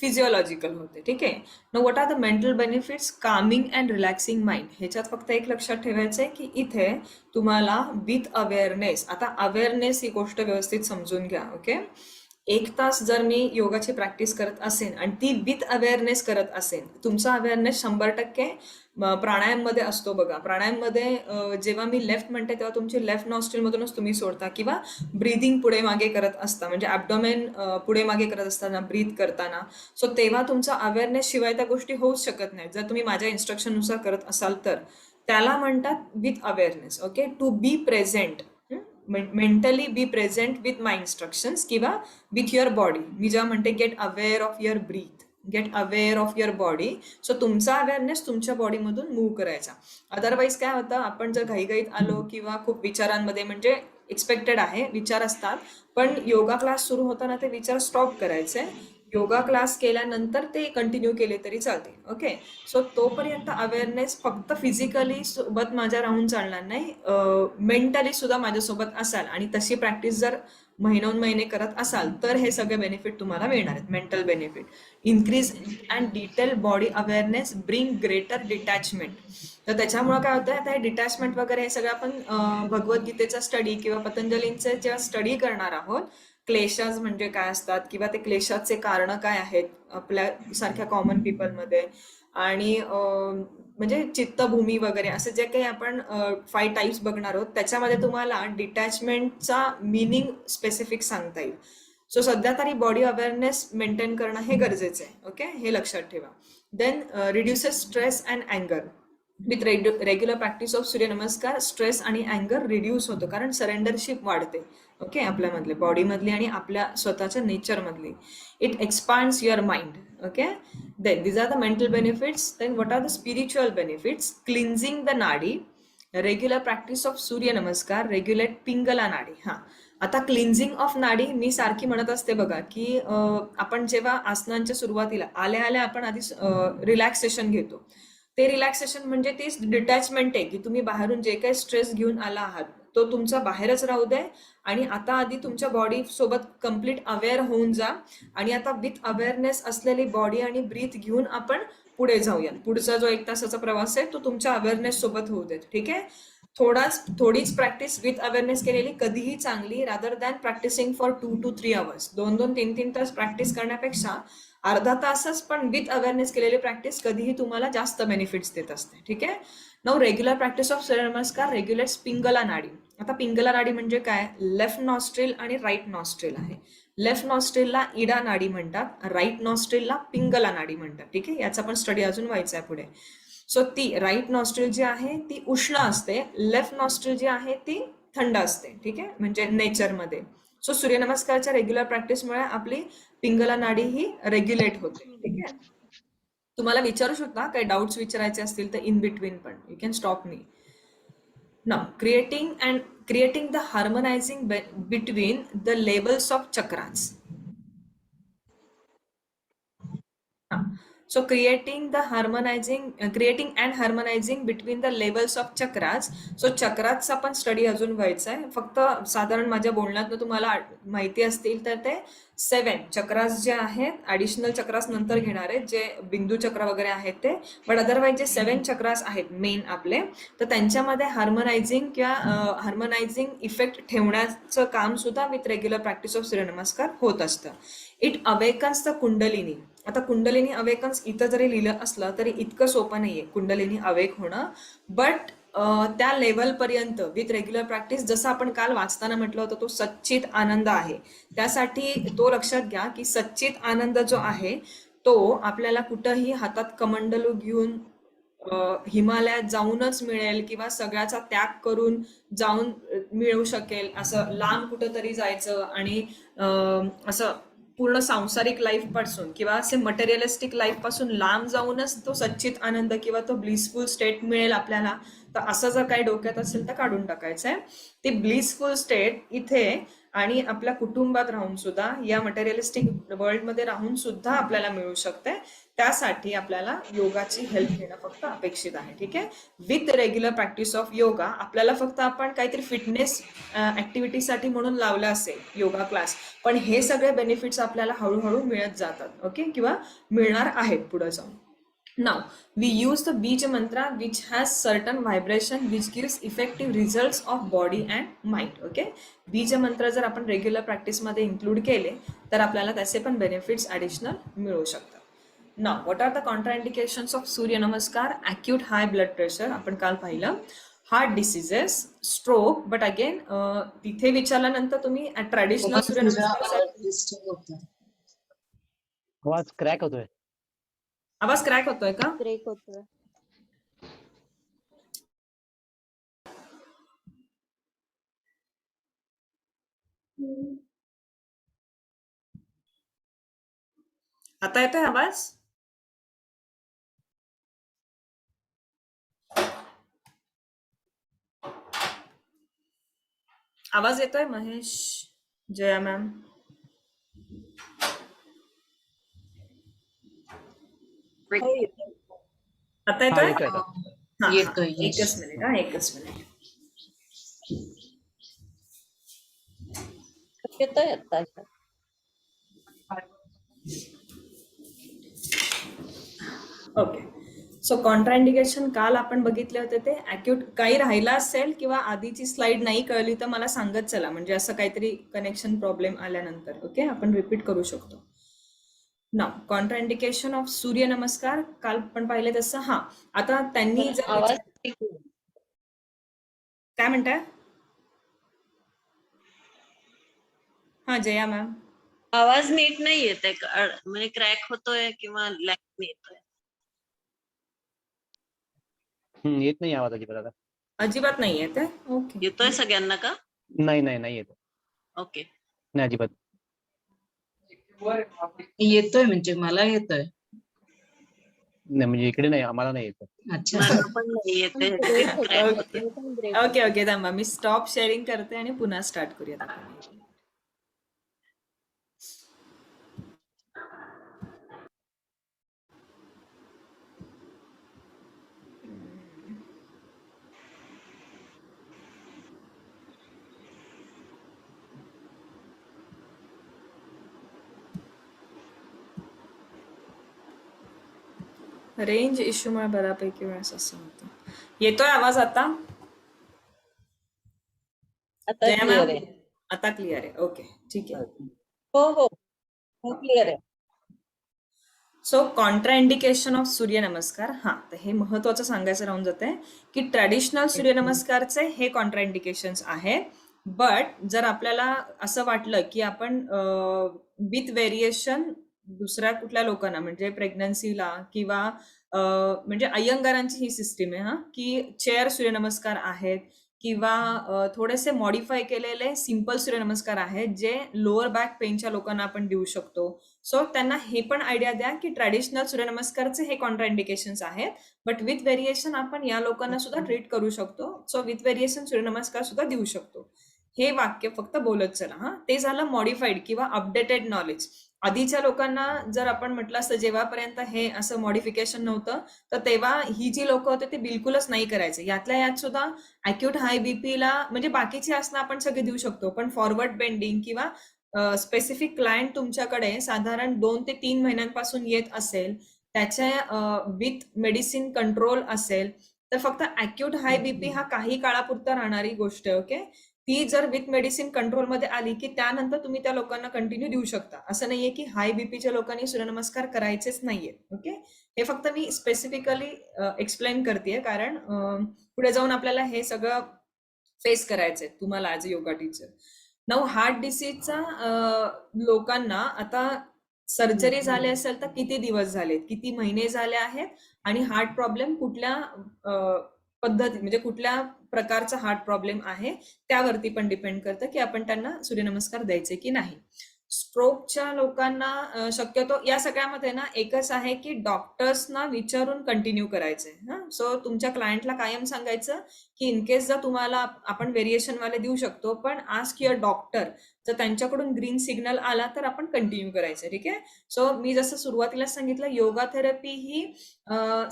physiological होते. ठीक आहे. No what are the mental benefits? Calming and relaxing mind. ह्याच्यात फक्त एक लक्षात ठेवायचं आहे की इथे तुम्हाला विथ अवेअरनेस, आता अवेअरनेस ही गोष्ट व्यवस्थित समजून घ्या. ओके. 1 तास जर मी योगाची प्रॅक्टिस करत असेन आणि ती विथ अवेअरनेस करत असेन, तुमचा अवेअरनेस 100% प्राणायाममध्ये असतो. बघा, प्राणायाममध्ये जेव्हा मी लेफ्ट म्हणते तेव्हा तुमची लेफ्ट नॉस्ट्रिलमधूनच तुम्ही सोडता किंवा ब्रीदिंग पुढे मागे करत असता, म्हणजे ॲब्डोमेन पुढे मागे करत असताना ब्रीथ करताना. सो तेव्हा तुमचा अवेअरनेस शिवाय त्या गोष्टी होऊच शकत नाही. जर तुम्ही माझ्या इन्स्ट्रक्शननुसार करत असाल तर त्याला म्हणतात with awareness. Okay. To be present, mentally be present with my instructions किंवा विथ युअर बॉडी. मी जेव्हा म्हणते get aware of your breath, get aware of your body. So तुमचा अवेअरनेस तुमच्या बॉडीमधून मूव्ह करायचा. अदरवाईज काय होतं, आपण जर घाईघाईत आलो किंवा खूप विचारांमध्ये, म्हणजे एक्सपेक्टेड आहे विचार असतात, पण योगा क्लास सुरू होताना ते विचार स्टॉप करायचे. योगा क्लास केल्यानंतर ते कंटिन्यू केले तरी चालते. ओके. सो तोपर्यंत अवेअरनेस फक्त फिजिकली सोबत माझ्या राहून चालणार नाही, मेंटली सुद्धा माझ्यासोबत असाल आणि तशी प्रॅक्टिस जर महिने करत असाल तर हे सगळे बेनिफिट तुम्हाला मिळणार आहेत. Mental benefit, increase and detail body awareness, bring greater detachment. तर त्याच्यामुळे काय होतं, आता हे डिटॅचमेंट वगैरे हे सगळं आपण भगवद्गीतेचा स्टडी किंवा पतंजलींचे जेव्हा स्टडी करणार आहोत, क्लेशाज म्हणजे काय असतात किंवा ते क्लेशाचे कारण काय आहेत आपल्या सारख्या कॉमन पीपलमध्ये, आणि म्हणजे चित्तभूमी वगैरे असे जे काही आपण 5 टाईप्स बघणार आहोत त्याच्यामध्ये तुम्हाला डिटॅचमेंटचा मिनिंग स्पेसिफिक सांगता येईल. सो सध्या तरी बॉडी अवेअरनेस मेंटेन करणं हे गरजेचं आहे. ओके, हे लक्षात ठेवा. देन रिड्युसेस स्ट्रेस अँड अँगर. With regular practice of Suryanamaskar stress आणि अँगर रिड्यूस होतो, कारण सरेंडरशिप वाढते. ओके, आपल्यामधले बॉडीमधली आणि आपल्या स्वतःच्या नेचरमधली. It expands your mind. Okay. Then these are the mental benefits. Then what are the spiritual benefits? Cleansing the nadi. Regular practice of Surya Namaskar regulate Pingala nadi. हा, आता क्लिन्झिंग ऑफ नाडी मी सारखी म्हणत असते बघा की आपण जेव्हा आसनांच्या सुरुवातीला आल्या आल्या आपण आधी रिलॅक्सेशन घेतो. ते रिलॅक्सेशन म्हणजे तीच डिटॅचमेंट आहे की तुम्ही बाहेरून जे काही स्ट्रेस घेऊन आला आहात तो तुमचा बाहेरच राहू दे आणि आता आधी तुमच्या बॉडी सोबत कम्प्लीट अवेअर होऊन जा आणि आता विथ अवेअरनेस असलेली बॉडी आणि ब्रीथ घेऊन आपण पुढे जाऊया. पुढचा जो 1 तासाचा प्रवास आहे तो तुमच्या अवेअरनेस सोबत होऊ देत. ठीक आहे. थोडीच प्रॅक्टिस विथ अवेअरनेस केलेली कधीही चांगली, rather than practising for 2 to 3 hours. 2-2, 3-3 तास प्रॅक्टिस करण्यापेक्षा अर्धा तासच पण विथ अवेअरनेस केलेली प्रॅक्टिस कधीही तुम्हाला जास्त बेनिफिट्स देत असते. ठीक आहे. Now regular practice of Suryanamaskar regulates पिंगला नाडी. आता पिंगला नाडी म्हणजे काय? लेफ्ट नॉस्ट्रिल आणि राईट नॉस्ट्रिल आहे. लेफ्ट नॉस्ट्रिलला इडा नाडी म्हणतात, राईट नॉस्ट्रिलला पिंगला नाडी म्हणतात. ठीक आहे. याचा पण स्टडी अजून व्हायचा आहे पुढे. सो ती राईट नॉस्ट्रिल जी आहे ती उष्ण असते, लेफ्ट नॉस्ट्रिल जी आहे ती थंड असते. ठीक आहे, म्हणजे नेचरमध्ये. सो सूर्यनमस्कारच्या रेग्युलर प्रॅक्टिसमुळे आपली पिंगला नाडी ही रेग्युलेट होते. ठीक आहे. तुम्हाला विचारू शकता काही डाऊट्स विचारायचे असतील तर इन बिटवीन पण you can stop me. Now creating the harmonising between the levels of chakras. So creating and harmonizing between the levels of chakras. So चक्राचा पण स्टडी अजून व्हायचा आहे. फक्त साधारण माझ्या बोलण्यातनं तुम्हाला माहिती असतील तर ते 7 चक्रास जे आहेत, ऍडिशनल चक्रास नंतर घेणार आहेत जे बिंदू चक्र वगैरे आहेत ते, बट अदरवाईज जे 7 चक्रास आहेत मेन आपले, तर त्यांच्यामध्ये हार्मोनायझिंग इफेक्ट ठेवण्याचं काम सुद्धा विथ रेग्युलर प्रॅक्टिस ऑफ सूर्यनमस्कार होत असतं. It awakens the kundalini. आता कुंडलिनी अवेकन्स इथं जरी लिहिलं असलं तरी इतकं सोपं नाहीये कुंडलिनी अवेक होणं, बट त्या लेवलपर्यंत विथ रेग्युलर प्रॅक्टिस, जसं आपण काल वाचताना म्हटलं होतं तो सच्चित आनंद आहे, त्यासाठी तो लक्षात घ्या की सच्चित आनंद जो आहे तो आपल्याला कुठंही हातात कमंडलू घेऊन हिमालयात जाऊनच मिळेल किंवा सगळ्याचा त्याग करून जाऊन मिळू शकेल, असं लांब कुठंतरी जायचं आणि असं पूर्ण सांसारिक लाईफ पासून किंवा असे मटेरियलिस्टिक लाईफ पासून लांब जाऊनच तो सच्चित आनंद किंवा तो ब्लिसफुल स्टेट मिळेल आपल्याला, तर असं जर काही डोक्यात असेल तर काढून टाकायचं आहे. ती ब्लिसफुल स्टेट इथे आणि आपल्या कुटुंबात राहून सुद्धा, या मटेरियलिस्टिक वर्ल्डमध्ये राहून सुद्धा आपल्याला मिळू शकते. त्यासाठी आपल्याला योगाची हेल्प घेणं फक्त अपेक्षित आहे. ठीक आहे. With regular practice of yoga आपल्याला फक्त आपण काहीतरी फिटनेस ऍक्टिव्हिटीसाठी म्हणून लावलं असेल योगा क्लास, पण हे सगळे बेनिफिट्स आपल्याला हळूहळू मिळत जातात. ओके, किंवा मिळणार आहेत पुढे जाऊन. Now, we use the Bija mantra which has certain vibration which gives effective results of body and mind. Okay? बीज मंत्र जर आपण रेग्युलर प्रॅक्टिसमध्ये इन्क्लूड केले तर आपल्याला त्याचे पण बेनिफिट्स ॲडिशनल मिळू शकतात. Now, what are the contraindications of सूर्य नमस्कार? Acute high blood pressure आपण काल पाहिलं, heart diseases, stroke. But again तिथे विचारल्यानंतर तुम्ही ट्रॅडिशनल सूर्य नमस्कार. आवाज क्रॅक होतोय. आवाज क्रॅक होतोय का? ब्रेक होतोय. आता येतोय आवाज? आवाज येतोय महेश, जया मॅम? आता हा, येतोय? येतोय आता. हा, हा. येतोय, yes. एकच मिनिट हा, एकच मिनिट. येतोय आता. ओके. सो कॉन्ट्राइंडिकेशन काल आपण बघितले होते ते अॅक्यूट. काही राहिला असेल किंवा आधीची स्लाइड नाही कळली तर मला सांगत चला, म्हणजे असं काहीतरी कनेक्शन प्रॉब्लेम आल्यानंतर. ओके, आपण रिपीट करू शकतो. ना कॉन्ट्राइंडिकेशन ऑफ सूर्य नमस्कार काल पण पाहिले तसं. हा, आता त्यांनी जर आवाज काय म्हणताय? हा, जया मॅम. आवाज नीट नाही येत आहे, म्हणजे क्रॅक होतोय किंवा लॅग येतोय. येत नाही आवाज अजिबात आता. अजिबात नाही येत आहे. ओके. येतोय सगळ्यांना का? नाही येत. ओके. नाही अजिबात. येतोय म्हणजे मला येतोय. नाही म्हणजे इकडे नाही, आम्हाला नाही येत. अच्छा. मला पण नाही येतंय. क्रॅक होतोय. ओके ओके, थांबा, मी स्टॉप शेअरिंग करते आणि पुन्हा स्टार्ट करूयात आपण. रेंज इश्यूमुळे बऱ्यापैकी वेळेस असं होतं. येतोय आवाज आता? आता जया क्लिअर मॅम, आहे. आता क्लिअर आहे. ओके, ठीक आहे. हो क्लिअर आहे. सो कॉन्ट्राइंडिकेशन ऑफ सूर्यनमस्कार. हा, तर हे महत्वाचं सांगायचं राहून जाते की ट्रॅडिशनल सूर्यनमस्कारचे हे कॉन्ट्राइंडिकेशन्स आहेत. बट जर आपल्याला असं वाटलं की आपण विथ व्हेरिएशन दुसऱ्या कुठल्या लोकांना, म्हणजे प्रेग्नन्सीला किंवा म्हणजे अय्यंगारांची ही सिस्टीम आहे, हा, की चेअर सूर्यनमस्कार आहेत किंवा थोडेसे मॉडिफाय केलेले सिंपल सूर्यनमस्कार आहेत जे लोअर बॅक पेनच्या लोकांना आपण देऊ शकतो. सो त्यांना हे पण आयडिया द्या की ट्रॅडिशनल सूर्यनमस्कारचे हे कॉन्ट्राइंडिकेशन्स आहेत, बट विथ व्हेरिएशन आपण या लोकांना सुद्धा ट्रीट करू शकतो. सो विथ व्हेरिएशन सूर्यनमस्कार सुद्धा देऊ शकतो. हे वाक्य फक्त बोलत चला. हा, ते झालं मॉडिफाईड किंवा अपडेटेड नॉलेज. आधीच्या लोकांना जर आपण म्हटलं असतं जेव्हापर्यंत हे असं मॉडिफिकेशन नव्हतं, तर तेव्हा ही जी लोक होते ते बिलकुलच नाही करायचे. यातल्या यात सुद्धा अॅक्यूट हाय बीपीला म्हणजे बाकीची आसनं आपण सगळे देऊ शकतो, पण फॉरवर्ड बेंडिंग किंवा स्पेसिफिक क्लायंट तुमच्याकडे साधारण 2 ते 3 महिन्यांपासून येत असेल, त्याच्या विथ मेडिसिन कंट्रोल असेल, तर फक्त अॅक्यूट हाय बीपी हा काही काळापुरता राहणारी गोष्ट आहे. ओके, ती जर विथ मेडिसिन कंट्रोलमध्ये आली की त्यानंतर तुम्ही त्या लोकांना कंटिन्यू देऊ शकता. असं नाहीये की हाय बीपीच्या लोकांनी सूर्यनमस्कार करायचेच नाहीये. ओके, हे फक्त मी स्पेसिफिकली एक्सप्लेन करते, कारण पुढे जाऊन आपल्याला हे सगळं फेस करायचंय तुम्हाला as a yoga teacher. Now heart डिसीजचा लोकांना आता सर्जरी झाली असेल तर किती दिवस झालेत, किती महिने झाले आहेत, आणि हार्ट प्रॉब्लेम कुठल्या पद्धती म्हणजे कुठल्या प्रकारचा हार्ट प्रॉब्लेम आहे त्यावरती पण डिपेंड करतं की आपण त्यांना सूर्यनमस्कार द्यायचे की नाही. स्ट्रोकच्या लोकांना शक्यतो या सगळ्यामध्ये ना एकच आहे की डॉक्टर्सना विचारून कंटिन्यू करायचंय. सो तुमच्या क्लायंटला कायम सांगायचं की इन केस जर तुम्हाला आपण व्हेरिएशन वाले देऊ शकतो, पण आस्क युअर डॉक्टर, जर त्यांच्याकडून ग्रीन सिग्नल आला तर आपण कंटिन्यू करायचं. ठीक आहे. सो मी जसं सुरुवातीला सांगितलं, योगा थेरपी ही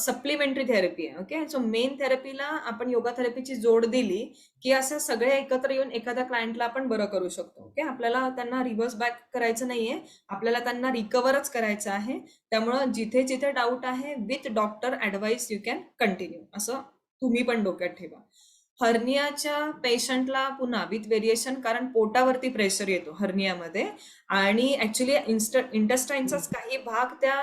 सप्लिमेंटरी थेरपी आहे. ओके. सो मेन थेरपीला आपण योगा थेरपीची जोड दिली की असं सगळे एकत्र येऊन एखाद्या क्लायंटला आपण बरं करू शकतो. ओके. आपल्याला त्यांना रिव्हर्स बॅक करायचं नाहीये, आपल्याला त्यांना रिकव्हरच करायचं आहे. त्यामुळं जिथे जिथे डाऊट आहे with doctor advice you can continue, असं तुम्ही पण डोक्यात ठेवा. हर्नियाच्या पेशंटला पुन्हा विथ व्हेरिएशन, कारण पोटावरती प्रेशर येतो हर्नियामध्ये, आणि ऍक्च्युली इंटेस्टाईनचाच काही भाग त्या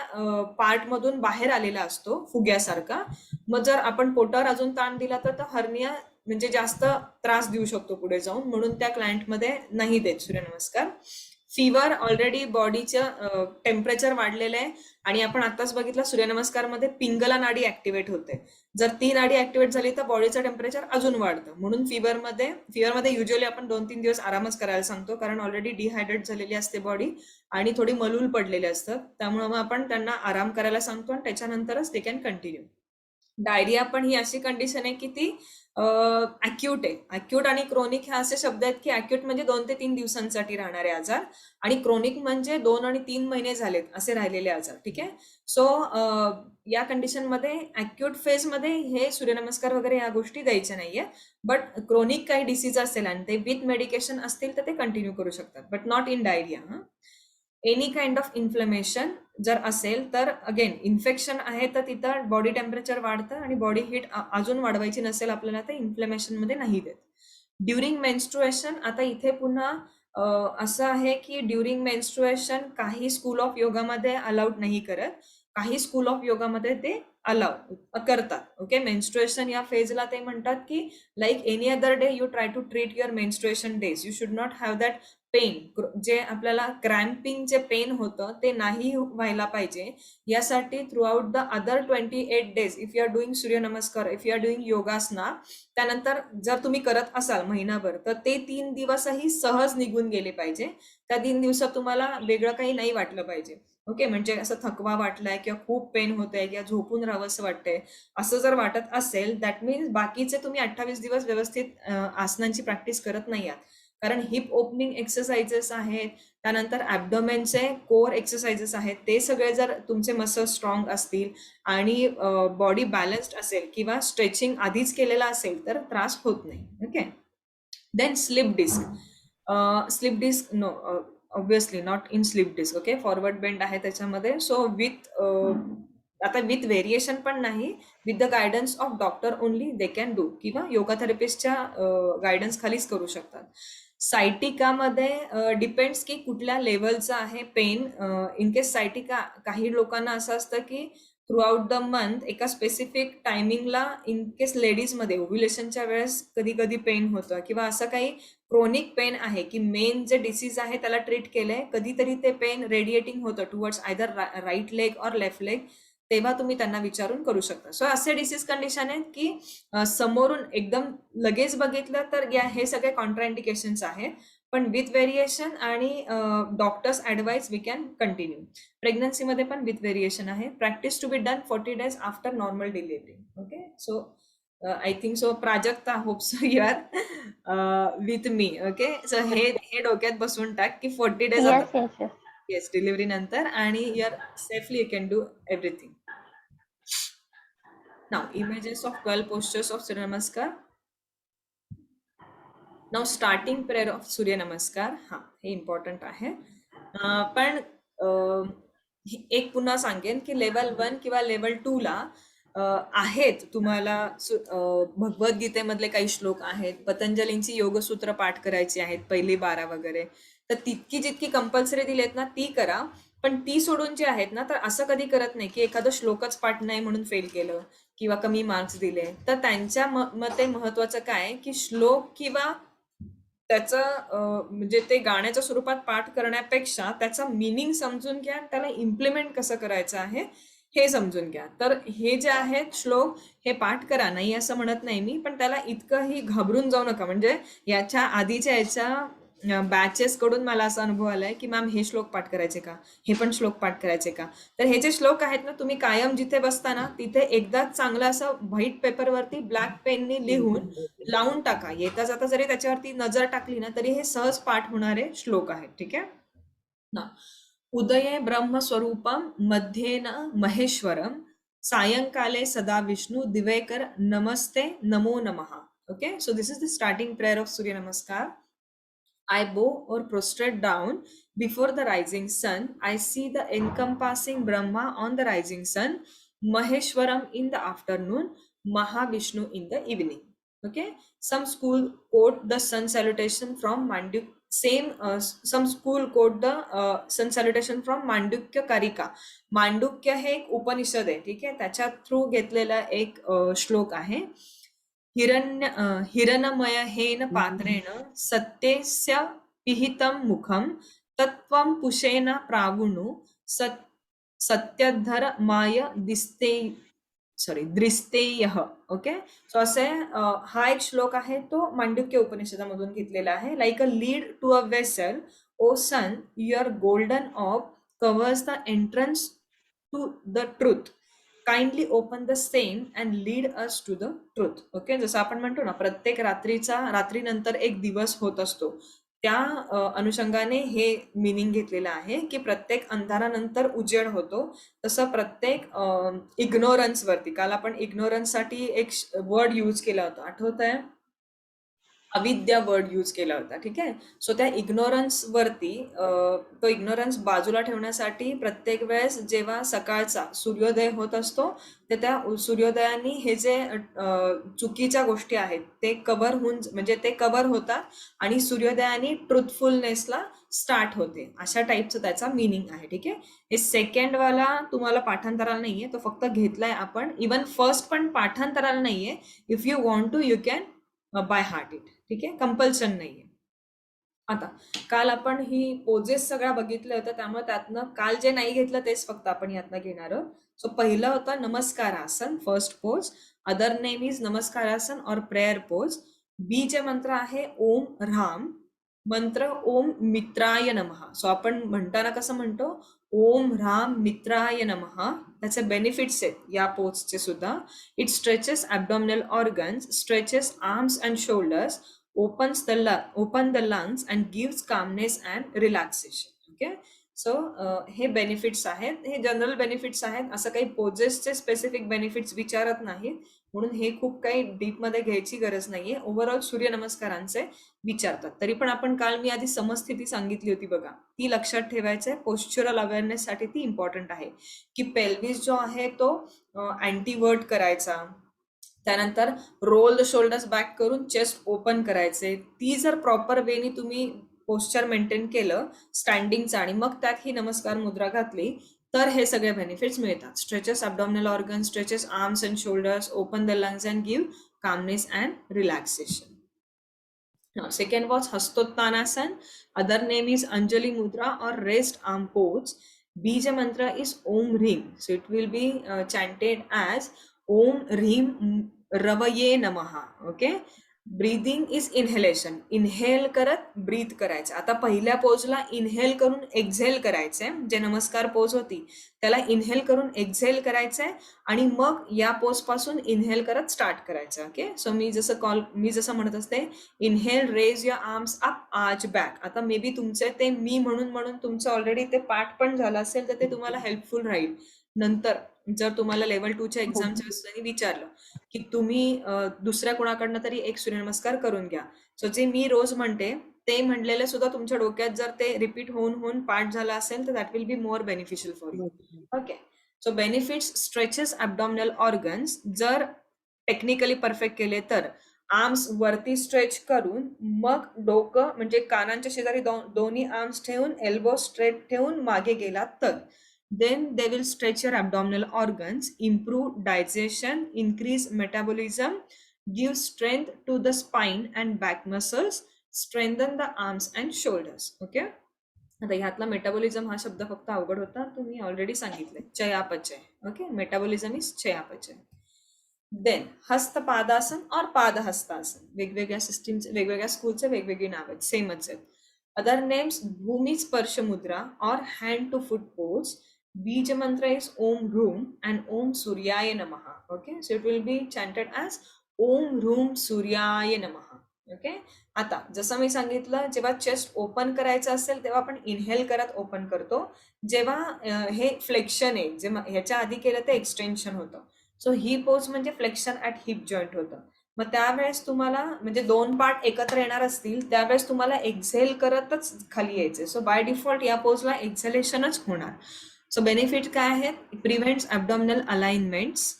पार्ट मधून बाहेर आलेला असतो फुग्यासारखा. मग जर आपण पोटावर अजून ताण दिला तर हर्निया म्हणजे जास्त त्रास देऊ शकतो पुढे जाऊन, म्हणून त्या क्लायंटमध्ये नाही देत सूर्यनमस्कार. फीवर, ऑलरेडी बॉडीचं टेम्परेचर वाढलेलं आहे, आणि आपण आताच बघितलं सूर्यनमस्कारमध्ये पिंगला नाडी ऍक्टिव्हेट होते. जर ती नाडी ऍक्टिव्हेट झाली तर बॉडीचं टेम्परेचर अजून वाढतं. म्हणून फिवरमध्ये युजली आपण 2-3 दिवस आरामच करायला सांगतो, कारण ऑलरेडी डिहायड्रेट झालेली असते बॉडी आणि थोडी मलूल पडलेली असतात. त्यामुळे मग आपण त्यांना आराम करायला सांगतो आणि त्याच्यानंतरच ते कॅन कंटिन्यू. डायरिया पण ही अशी कंडिशन आहे की ती अॅक्यूट आहे. अॅक्यूट आणि क्रोनिक हे असे शब्द आहेत की अॅक्यूट म्हणजे 2 ते 3 दिवसांसाठी राहणारे आजार, आणि क्रोनिक म्हणजे 2 आणि 3 महिने झालेत असे राहिलेले आजार. ठीक आहे. सो या कंडिशन मध्ये अॅक्यूट फेज मध्ये हे सूर्यनमस्कार वगैरे या गोष्टी द्यायच्या नाहीये. बट क्रोनिक काही डिसीज असेल आणि ते विथ मेडिकेशन असतील तर ते कंटिन्यू करू शकतात, but not in diarrhoea. Any kind of inflammation जर असेल तर अगेन इन्फेक्शन आहे तर तिथं बॉडी टेम्परेचर वाढतं, आणि बॉडी हीट अजून वाढवायची नसेल आपल्याला तर इन्फ्लमेशन मध्ये नाही देत. ड्युरिंग मेन्स्ट्रुएशन, आता इथे पुन्हा असं आहे की ड्युरिंग मेन्स्ट्रुएशन काही स्कूल ऑफ योगामध्ये अलाउड नाही करत, काही स्कूल ऑफ योगामध्ये ते अलाउ करतात. ओके. मेन्स्ट्रुएशन या फेजला ते म्हणतात की like any other day you try to treat your menstruation days, you should not have that pain. जे आपल्याला क्रॅम्पिंग जे पेन होतं ते नाही व्हायला पाहिजे, यासाठी throughout the other 28 days if you are doing Suryanamaskar, if you are doing yogasana, त्यानंतर जर तुम्ही करत असाल महिनाभर तर ते 3 दिवसही सहज निघून गेले पाहिजे. त्या 3 दिवसात तुम्हाला वेगळं काही नाही वाटलं पाहिजे. ओके. म्हणजे असं थकवा वाटलाय किंवा खूप पेन होतंय किंवा झोपून राहावं असं वाटतंय, असं जर वाटत असेल दॅट मीन्स बाकीचे तुम्ही 28 दिवस व्यवस्थित आसनांची प्रॅक्टिस करत नाही आहात. कारण हिप ओपनिंग एक्सरसाइजेस आहेत, त्यानंतर ॲब्डोमेनचे कोर एक्सरसाइजेस आहेत, ते सगळे जर तुमचे मसल स्ट्रॉंग असतील आणि बॉडी बॅलन्स्ड असेल किंवा स्ट्रेचिंग आधीच केलेला असेल तर त्रास होत नाही. Okay. Then slip disc no, obviously not in slip disc. Okay. Forward bend आहे त्याच्यामध्ये. सो आता विथ व्हेरिएशन पण नाही, with the guidance of doctor only they can do, किंवा योगा थेरपिस्टच्या गायडन्स खालीच करू शकतात. सायटिकामध्ये डिपेंड्स की कुठल्या लेवलचं आहे पेन. इन केस सायटिका, काही लोकांना असं असतं की थ्रू आउट द मंथ एका स्पेसिफिक टायमिंगला इन केस लेडीजमध्ये ओव्ह्युलेशनच्या वेळेस कधी कधी पेन होतं, किंवा असं काही क्रोनिक पेन आहे की मेन जे डिसीज आहे त्याला ट्रीट केलंय, कधीतरी ते पेन रेडिएटिंग होतं towards either right leg or left leg, तेव्हा तुम्ही त्यांना विचारून करू शकता. सो असे डिसीज कंडिशन आहेत की समोरून एकदम लगेच बघितलं तर हे सगळे कॉन्ट्राइंडिकेशन्स आहेत, पण विथ व्हेरिएशन आणि doctor's advice we can continue. प्रेग्नन्सीमध्ये पण विथ व्हेरिएशन आहे. Practice to be done 40 days after normal delivery. Okay. So I think so Prajakta, hope so you are with me. Okay. So हे डोक्यात बसवून टाक की 40 days Yes. येस डिलिव्हरी नंतर, आणि your safely you can do everything. Now images of 12 postures of Suryanamaskar. Now starting prayer of Suryanamaskar. हे important आहे. पण एक पुन्हा सांगेन की लेवल 1 किंवा लेवल 2 ला आहेत तुम्हाला भगवद्गीतेमधले काही श्लोक आहेत, पतंजलींची योगसूत्र पाठ करायची आहेत, पहिली 12 वगैरे, तर तितकी जितकी कंपल्सरी दिलेत ना ती करा. पण ती सोडून जे आहेत ना, तर असं कधी करत नाही की एखादं श्लोकच पाठ नाही म्हणून फेल केलं किंवा कमी मार्क्स दिले. तर त्यांच्या मते महत्वाचं काय की श्लोक किंवा त्याचं म्हणजे ते गाण्याच्या स्वरूपात पाठ करण्यापेक्षा त्याचा मीनिंग समजून घ्या, त्याला इम्प्लिमेंट कसं करायचं आहे हे समजून घ्या. तर हे जे आहेत श्लोक हे पाठ करा, नाही असं म्हणत नाही मी, पण त्याला इतकंही घाबरून जाऊ नका. म्हणजे याच्या आधीच्या याच्या बॅचेस कडून मला असा अनुभव आलाय की मॅम हे श्लोक पाठ करायचे का, हे पण श्लोक पाठ करायचे का. तर हे जे श्लोक आहेत ना, तुम्ही कायम जिथे बसता ना तिथे एकदाच चांगलं असं व्हाईट पेपरवरती ब्लॅक पेननी लिहून लावून टाका. येता जाता जरी त्याच्यावरती नजर टाकली ना तरी हे सहज पाठ होणारे श्लोक आहेत. ठीक आहे ना. उदये ब्रह्मस्वरूपम मध्येन महेश्वरम सायंकाले सदा विष्णु दिवेकर नमस्ते नमो नमः. Okay, so this is the starting prayer of Surya Namaskar. I bow or prostrate down before the rising sun. I see the encompassing Brahma on the rising sun, Maheshwaram in the afternoon, Mahavishnu in the evening. Okay, some school quote the sun salutation from Mandukya. Some school quote the sun salutation from Mandukya कारिका. मांडुक्य हे एक उपनिषद आहे. ठीक आहे, त्याच्या through घेतलेला एक श्लोक आहे. हिरणमयहेन पात्रेण सत्यस्य पिहितं मुखं तत्त्वं पुषेण प्रावुणु सत्यधर माय द्रिस्तेयः. ओके, सो असे हा एक श्लोक आहे तो मांडुक्य उपनिषदामधून घेतलेला आहे. Like a lead to a vessel, oh sun your golden of covers the entrance to the truth, kindly open the same and lead us to the truth. Okay, जसं आपण म्हणतो ना प्रत्येक रात्रीनंतर एक दिवस होत असतो, त्या अनुषंगाने हे मिनिंग घेतलेलं आहे की प्रत्येक अंधारानंतर उजेड होतो. तसं प्रत्येक इग्नोरन्स वरती, काल आपण इग्नोरन्स साठी एक वर्ड यूज केला होता, आठवत आहे, अविद्या वर्ड यूज केला होता. ठीक आहे, सो त्या इग्नोरन्स वरती तो इग्नोरन्स बाजूला ठेवण्यासाठी प्रत्येक वेळेस जेव्हा सकाळचा सूर्योदय होत असतो ते त्या सूर्योदयाने हे जे चुकीच्या गोष्टी आहेत ते कव्हर होऊन, म्हणजे ते कव्हर होतात आणि सूर्योदयाने ट्रुथफुलनेसला स्टार्ट होते. अशा टाईपचं त्याचा मिनिंग आहे. ठीक आहे, हे सेकंड वाला तुम्हाला पाठांतराला नाहीये, तो फक्त घेतलाय आपण. इवन फर्स्ट पण पाठांतराला नाहीये. If you want to you can by heart it. ठीक आहे, कंपल्शन नाहीये. आता काल आपण ही पोजेस सगळ्या बघितल्या होत्या, त्यामुळे त्यातनं काल जे नाही घेतलं तेच फक्त आपण यातनं घेणार आहोत. सो पहिलं होतं Namaskarasana, first pose. Other name is Namaskarasana or prayer pose. बीजे मंत्र आहे ओम राम, मंत्र ओम मित्राय नमः. सो आपण म्हणताना कसं म्हणतो, ओम राम मित्राय नमः. त्याचे बेनिफिट्स आहेत या पोजचे सुद्धा. It stretches abdominal organs, stretches arms and shoulders, open the lungs and gives calmness and relaxation. Okay, so हे बेनिफिट्स आहेत, हे जनरल बेनिफिट्स आहेत. असं काही पोजेसचे स्पेसिफिक बेनिफिट्स विचारत नाहीत, म्हणून हे खूप काही डीप मध्ये घ्यायची गरज नाहीये. ओव्हरऑल सूर्यनमस्कारांचे विचारतात. तरी पण आपण काल मी आधी समस्थिती सांगितली होती बघा, ती लक्षात ठेवायचंय. पोस्चरल अवेअरनेस साठी ती इम्पॉर्टंट आहे की पेल्विस जो आहे तो अँटीवर्ट करायचा, त्यानंतर रोल द शोल्डर्स बॅक करून चेस्ट ओपन करायचे. ती जर प्रॉपर वेनी तुम्ही पोस्चर मेंटेन केलं स्टँडिंगचं आणि मग त्यात ही नमस्कार मुद्रा घातली तर हे सगळे बेनिफिट्स मिळतात. Stretches abdominal organ, stretches arms and shoulders, open the lungs and give calmness and relaxation. Second was Hastottanasana. Other name is Anjali mudra or rest arm pose. Beej mantra is Om Hreem. So it will be chanted as Om Hreem रवये नमः. Okay, breathing is inhalation. Inhale करत breathe करायचं. आता पहिल्या पोजला inhale करून exhale करायचंय, जे नमस्कार पोज होती त्याला इनहेल करून एक्झेल करायचंय आणि मग या पोज पासून इनहेल करत स्टार्ट करायचं. ओके, सो मी जसं म्हणत असते, inhale raise your arms up arch back. आता मे बी तुमचे ते मी म्हणून तुमचं ऑलरेडी ते पाठ पण झालं असेल तर ते तुम्हाला हेल्पफुल राहील. नंतर जर तुम्हाला लेवल 2च्या एक्झामच्या वेळेस विचारलं की तुम्ही दुसऱ्या कोणाकडनं तरी एक सूर्यनमस्कार करून घ्या, सो जे मी रोज म्हणते ते म्हणलेले सुद्धा तुमच्या डोक्यात जर ते रिपीट होऊन पाठ झाला असेल तर that will be more beneficial for you. Okay, so benefits, stretches abdominal organs. जर टेक्निकली परफेक्ट केले तर आर्म्स वरती स्ट्रेच करून मग डोकं म्हणजे कानांच्या शेजारी दोन्ही आर्म्स ठेवून एल्बो स्ट्रेट ठेवून मागे गेला तर then they will stretch your abdominal organs, improve digestion, increase metabolism, give strength to the spine and back muscles, strengthen the arms and shoulders. Okay, आता ह्यातला मेटाबॉलिझम हा शब्द फक्त अवघड होता, तुम्ही ऑलरेडी सांगितलंय, चयापचय. ओके, मेटाबॉलिझम इज चयापचय. देन हस्तपादासन और पादहस्तासन, वेगवेगळ्या सिस्टीमचे, वेगवेगळ्या स्कूलचे वेगवेगळी नाव आहेत, सेमच आहेत. अदर नेम्स भूमी स्पर्श मुद्रा और hand to foot pose. Beej mantra is Om ह्रूम and Om सूर्याय नमः. Okay, so it will be chanted as Om Hroom सूर्याय नमः. ओके, आता जसं मी सांगितलं, जेव्हा चेस्ट ओपन करायचं असेल तेव्हा आपण इनहेल करत ओपन करतो. जेव्हा हे फ्लेक्शन आहे, जेव्हा ह्याच्या आधी केलं ते एक्सटेन्शन होतं. सो ही पोज म्हणजे फ्लेक्शन ॲट हिप जॉईंट होतं. मग त्यावेळेस तुम्हाला म्हणजे 2 पार्ट एकत्र येणार असतील त्यावेळेस तुम्हाला एक्झेल करतच खाली यायचे. सो बाय डिफॉल्ट या पोजला एक्झेलेशनच होणार. सो बेनिफिट काय आहेत? Prevents abdominal alignments,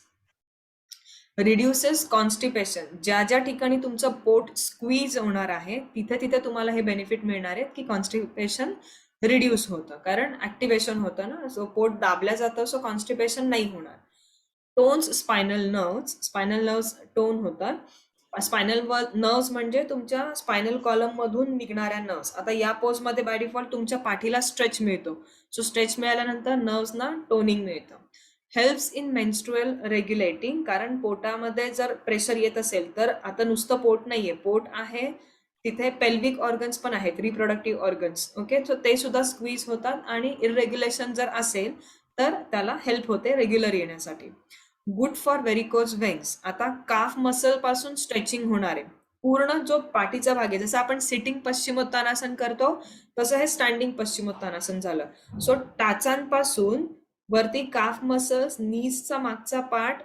reduces constipation. ज्या ज्या ठिकाणी तुमचं पोट स्क्वीज होणार आहे तिथे तिथे तुम्हाला हे बेनिफिट मिळणार आहेत की कॉन्स्टिपेशन रिड्यूस होतं, कारण ऍक्टिव्हेशन होतं ना. सो पोट दाबल्या जातं, सो कॉन्स्टिपेशन नाही होणार. टोन्स स्पायनल नर्व्स टोन होतात. स्पायनल नर्व्स म्हणजे तुमच्या स्पायनल कॉलम मधून निघणाऱ्या नर्व्स. आता या पोज मध्ये बाय डिफॉल्ट तुमच्या पाठीला स्ट्रेच मिळतो. सो स्ट्रेच मिळाल्यानंतर नर्व्सना टोनिंग मिळतं. हेल्प्स इन मेन्स्ट्रुअल रेग्युलेटिंग, कारण पोटामध्ये जर प्रेशर येत असेल तर आता नुसतं पोट नाहीये, पोट आहे तिथे पेल्विक ऑर्गन्स पण आहेत, रिप्रोडक्टिव्ह ऑर्गन्स. ओके, सो ते सुद्धा स्क्वीज होतात आणि इरेग्युलेशन जर असेल तर त्याला हेल्प होते रेग्युलर येण्यासाठी. Good for varicose veins. आता काफ मसल पासून स्ट्रेचिंग होणार आहे. पूर्ण जो पाठीचा भाग आहे, जसं आपण सिटिंग पश्चिमोत्तानासन करतो तसं हे स्टँडिंग पश्चिमोत्तानासन झालं. सो टाचांपासून वरती काफ मसल्स, नीजचा मागचा पार्ट,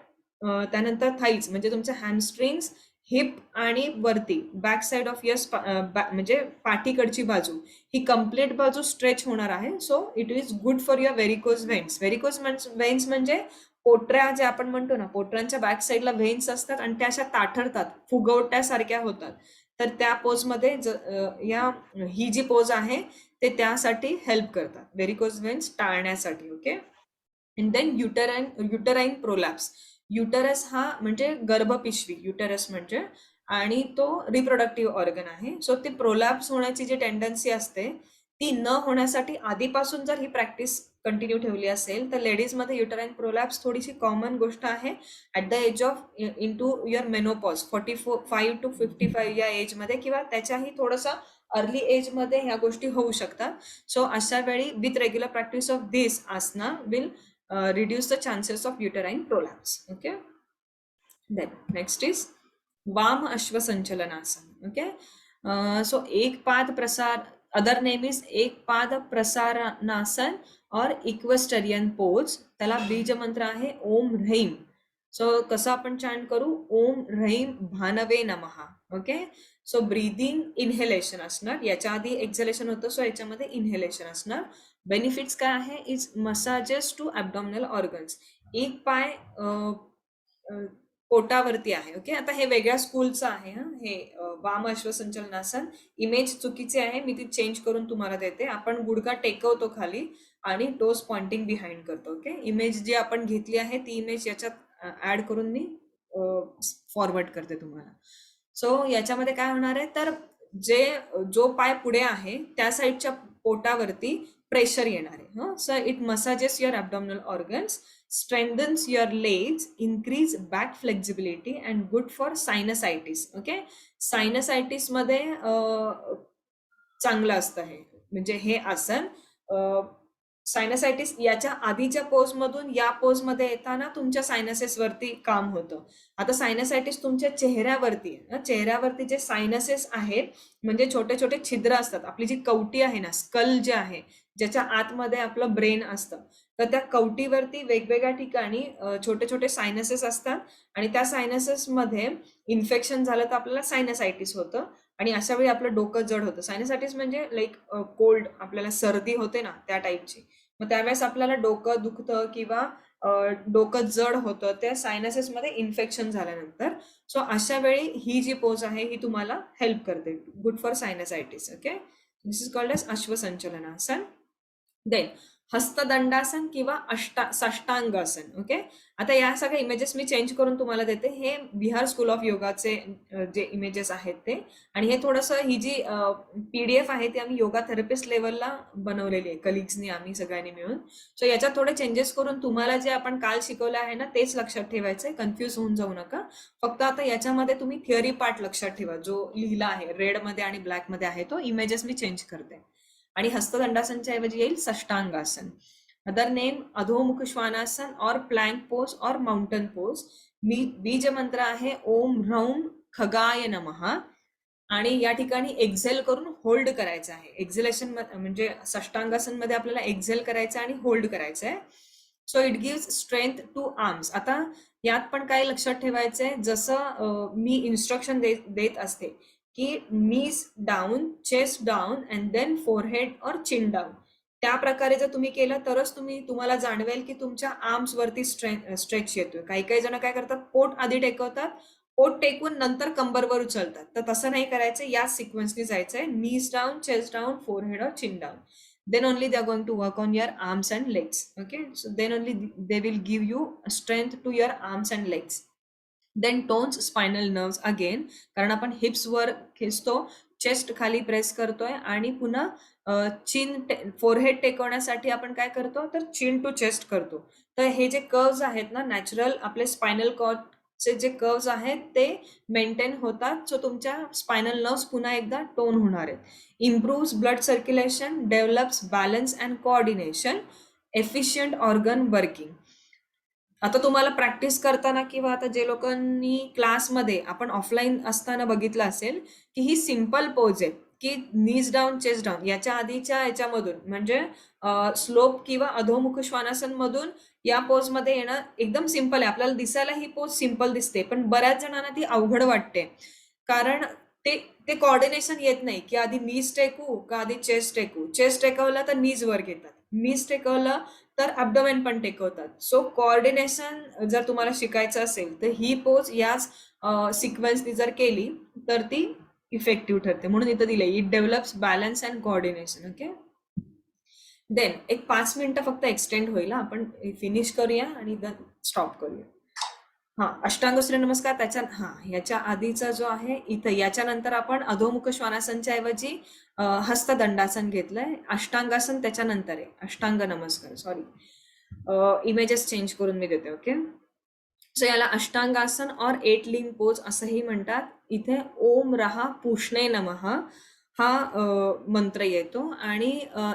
त्यानंतर थाईज म्हणजे तुमचे हॅमस्ट्रिंग्स, हिप आणि वरती बॅक साइड ऑफ यस म्हणजे पाठीकडची बाजू, ही कम्प्लीट बाजू स्ट्रेच होणार आहे. So it is good for your varicose veins. Varicose veins म्हणजे पोटऱ्या जे आपण म्हणतो ना, पोटऱ्यांच्या बॅक साईडला व्हेन्स असतात आणि त्या अशा ताठरतात, फुगवट्यासारख्या होतात. तर त्या पोजमध्ये ही जी पोज आहे ते त्यासाठी हेल्प करतात, व्हेरिकोज वेन्स टाळण्यासाठी. Okay, and then uterine prolapse. Uterus हा म्हणजे गर्भपिशवी, युटरस म्हणजे, आणि तो रिप्रोडक्टिव्ह ऑर्गन आहे. सो ती प्रोलॅप्स होण्याची जी टेंडन्सी असते ती न होण्यासाठी आधीपासून जर ही प्रॅक्टिस कंटिन्यू ठेवली असेल तर लेडीजमध्ये युटराईन प्रोलॅप्स थोडीशी कॉमन गोष्ट आहे at the age of into your menopause, 45 to 55 या एजमध्ये किंवा त्याच्याही थोडंसं अर्ली एजमध्ये ह्या गोष्टी होऊ शकतात. सो अशा वेळी with regular practice of this asana will reduce the chances of uterine prolapse. Okay, then next is वाम अश्व संचलनासन. Okay, so एक पाद प्रसार, अदर नेम इज एक पाद प्रसारणासन और इक्वेस्टरियन पोज. त्याला बीज मंत्र आहे ओम ह्रीम. सो कसं आपण चॅन्ट करू? ओम ह्रीम भानवे नमः. ओके, सो ब्रीदिंग इनहेलेशन असणार, याच्या आधी एक्झलेशन होतं, सो याच्यामध्ये इनहेलेशन असणार. बेनिफिट्स काय आहे? Is massages to abdominal organs. एक पाय पोटावरती आहे. ओके, आता हे वेगळ्या स्कूलचं आहे. हे वाम अश्वसंचलनासन. इमेज चुकीची आहे, मी ती चेंज करून तुम्हाला देते. आपण गुडघा टेकवतो खाली आणि टोस पॉइंटिंग बिहाइंड करतो. ओके, इमेज जी आपण घेतली आहे ती इमेज याच्यात ऍड करून मी फॉरवर्ड करते तुम्हाला. सो याच्यामध्ये काय होणार आहे तर जो पाय पुढे आहे त्या साईडच्या पोटावरती प्रेशर येणार आहे. So it massages your abdominal organs, strengthens your legs, increase back flexibility and good for sinusitis. Okay, sinusitis मध्ये चांगलं असतं हे, म्हणजे हे आसन. सायनसायटिस याच्या आधीच्या पोज मधून या पोज मध्ये येताना तुमच्या सायनसेस वरती काम होतं. आता सायनसायटिस तुमच्या चेहऱ्यावरती आहे. चेहऱ्यावरती जे सायनसेस आहेत म्हणजे छोटे छोटे छिद्र असतात, आपली जी कवटी आहे ना, स्कल जे आहे, ज्याच्या आतमध्ये आपलं ब्रेन असतं, तर त्या कवटीवरती वेगवेगळ्या ठिकाणी छोटे छोटे सायनसेस असतात आणि त्या सायनसेस मध्ये इन्फेक्शन झालं तर आपल्याला सायनसायटिस होतं आणि अशा वेळी आपलं डोकं जड होतं. सायनसायटिस म्हणजे लाईक कोल्ड, आपल्याला सर्दी होते ना त्या टाईपची. मग त्यावेळेस आपल्याला डोकं दुखतं किंवा डोकं जड होतं त्या सायनसेस मध्ये इन्फेक्शन झाल्यानंतर. सो अशा वेळी ही जी पोज आहे ही तुम्हाला हेल्प करते, good for sinusitis. Okay, this is called as Ashwasanchalanasana. Then Hastadandasana किंवा साष्टांगासन. ओके, आता या सगळ्या इमेजेस मी चेंज करून तुम्हाला देते. हे बिहार स्कूल ऑफ योगाचे जे इमेजेस आहेत ते, आणि हे थोडंसं ही जी PDF आहे ती आम्ही योगा थेरपिस्ट लेवलला बनवलेली आहे कलिग्सनी, आम्ही सगळ्यांनी मिळून. सो याच्यात थोडे चेंजेस करून तुम्हाला जे आपण काल शिकवलं आहे ना तेच लक्षात ठेवायचंय, कन्फ्युज होऊन जाऊ नका. फक्त आता याच्यामध्ये तुम्ही थिअरी पार्ट लक्षात ठेवा, जो लिहिला आहे रेडमध्ये आणि ब्लॅकमध्ये आहे तो. इमेजेस मी चेंज करते. आणि हस्तदंडासनच्या ऐवजी येईल साष्टांगासन. अदर नेम अधोमुख श्वानासन और प्लँक पोज और माउंटन पोज. बीज मंत्र आहे ओम ह्रौम खगाय नमः. आणि या ठिकाणी एक्झेल करून होल्ड करायचं आहे. एक्झेलेशन म्हणजे साष्टांगासन मध्ये आपल्याला एक्झेल करायचं आणि होल्ड करायचं आहे. So it gives strength to arms. आता यात पण काय लक्षात ठेवायचंय, जसं मी इन्स्ट्रक्शन देत असते की knees down, chest down and then forehead or chin down, त्या प्रकारे जर तुम्ही केलं तरच तुम्हाला जाणवेल की तुमच्या आर्म्स वरती स्ट्रेच येतोय. काही काही जण काय करतात, पोट आधी टेकवतात, पोट टेकून नंतर कंबरवर उचलतात. तर तसं नाही करायचं, या सिक्वेन्सनी जायचंय. नीज down, chest down, forehead or chin down. Then only they are going to work on your arms and legs. Okay, so then only they will give you strength to your arms and legs. Then tones spinal nerves again, कारण आपण hips वर खेचतो, chest खाली press करतोय, आणि पुन्हा चिन forehead टेकवण्यासाठी आपण काय करतो, तर चिन टू चेस्ट करतो. तर हे जे कर्व्स आहेत ना, नॅचरल आपले स्पायनल कॉर्डचे जे कर्व्स आहेत ते मेंटेन होतात. सो तुमच्या स्पायनल नर्व्स पुन्हा एकदा टोन होणार आहेत. Improves blood circulation, develops balance and coordination, efficient organ working. आता तुम्हाला प्रॅक्टिस करताना किंवा आता जे लोकांनी क्लासमध्ये आपण ऑफलाईन असताना बघितलं असेल की ही सिम्पल पोज आहे की नीज डाऊन, चेस्ट डाऊन. याच्या आधीच्या याच्यामधून म्हणजे स्लोप किंवा अधोमुख श्वानासन मधून या पोज मध्ये येणं एकदम सिम्पल आहे. आपल्याला दिसायला ही पोज सिम्पल दिसते, पण बऱ्याच जणांना ती अवघड वाटते, कारण ते कोऑर्डिनेशन येत नाही की आधी नीज टेकू का आधी चेस्ट टेकू. चेस्ट टेकवलं तर नीज वर घेतात, नीज टेकवलं तर अब्डोमेन पण टेकवतात. सो कोऑर्डिनेशन जर तुम्हाला शिकायचं असेल तर ही पोज याच सिक्वेन्सनी जर केली तर ती इफेक्टिव्ह ठरते. म्हणून इथं दिलंय it develops balance and coordination. Okay, then एक 5 मिनिटं फक्त एक्सटेंड होईल, आपण फिनिश करूया आणि स्टॉप करूया. अष्टांग सूर्यनमस्कार याच्या आधीचा जो आहे इथं, याच्यानंतर आपण अधोमुख श्वानासनच्या ऐवजी हस्तदंडासन घेतलंय. अष्टांगासन त्याच्यानंतर आहे, अष्टांग नमस्कार. सॉरी, इमेजेस चेंज करून मी देते. ओके, सो याला अष्टांगासन और 8 लिंग पोज असंही म्हणतात. इथे ओम रहा पूषणे नमः हा मंत्र येतो, आणि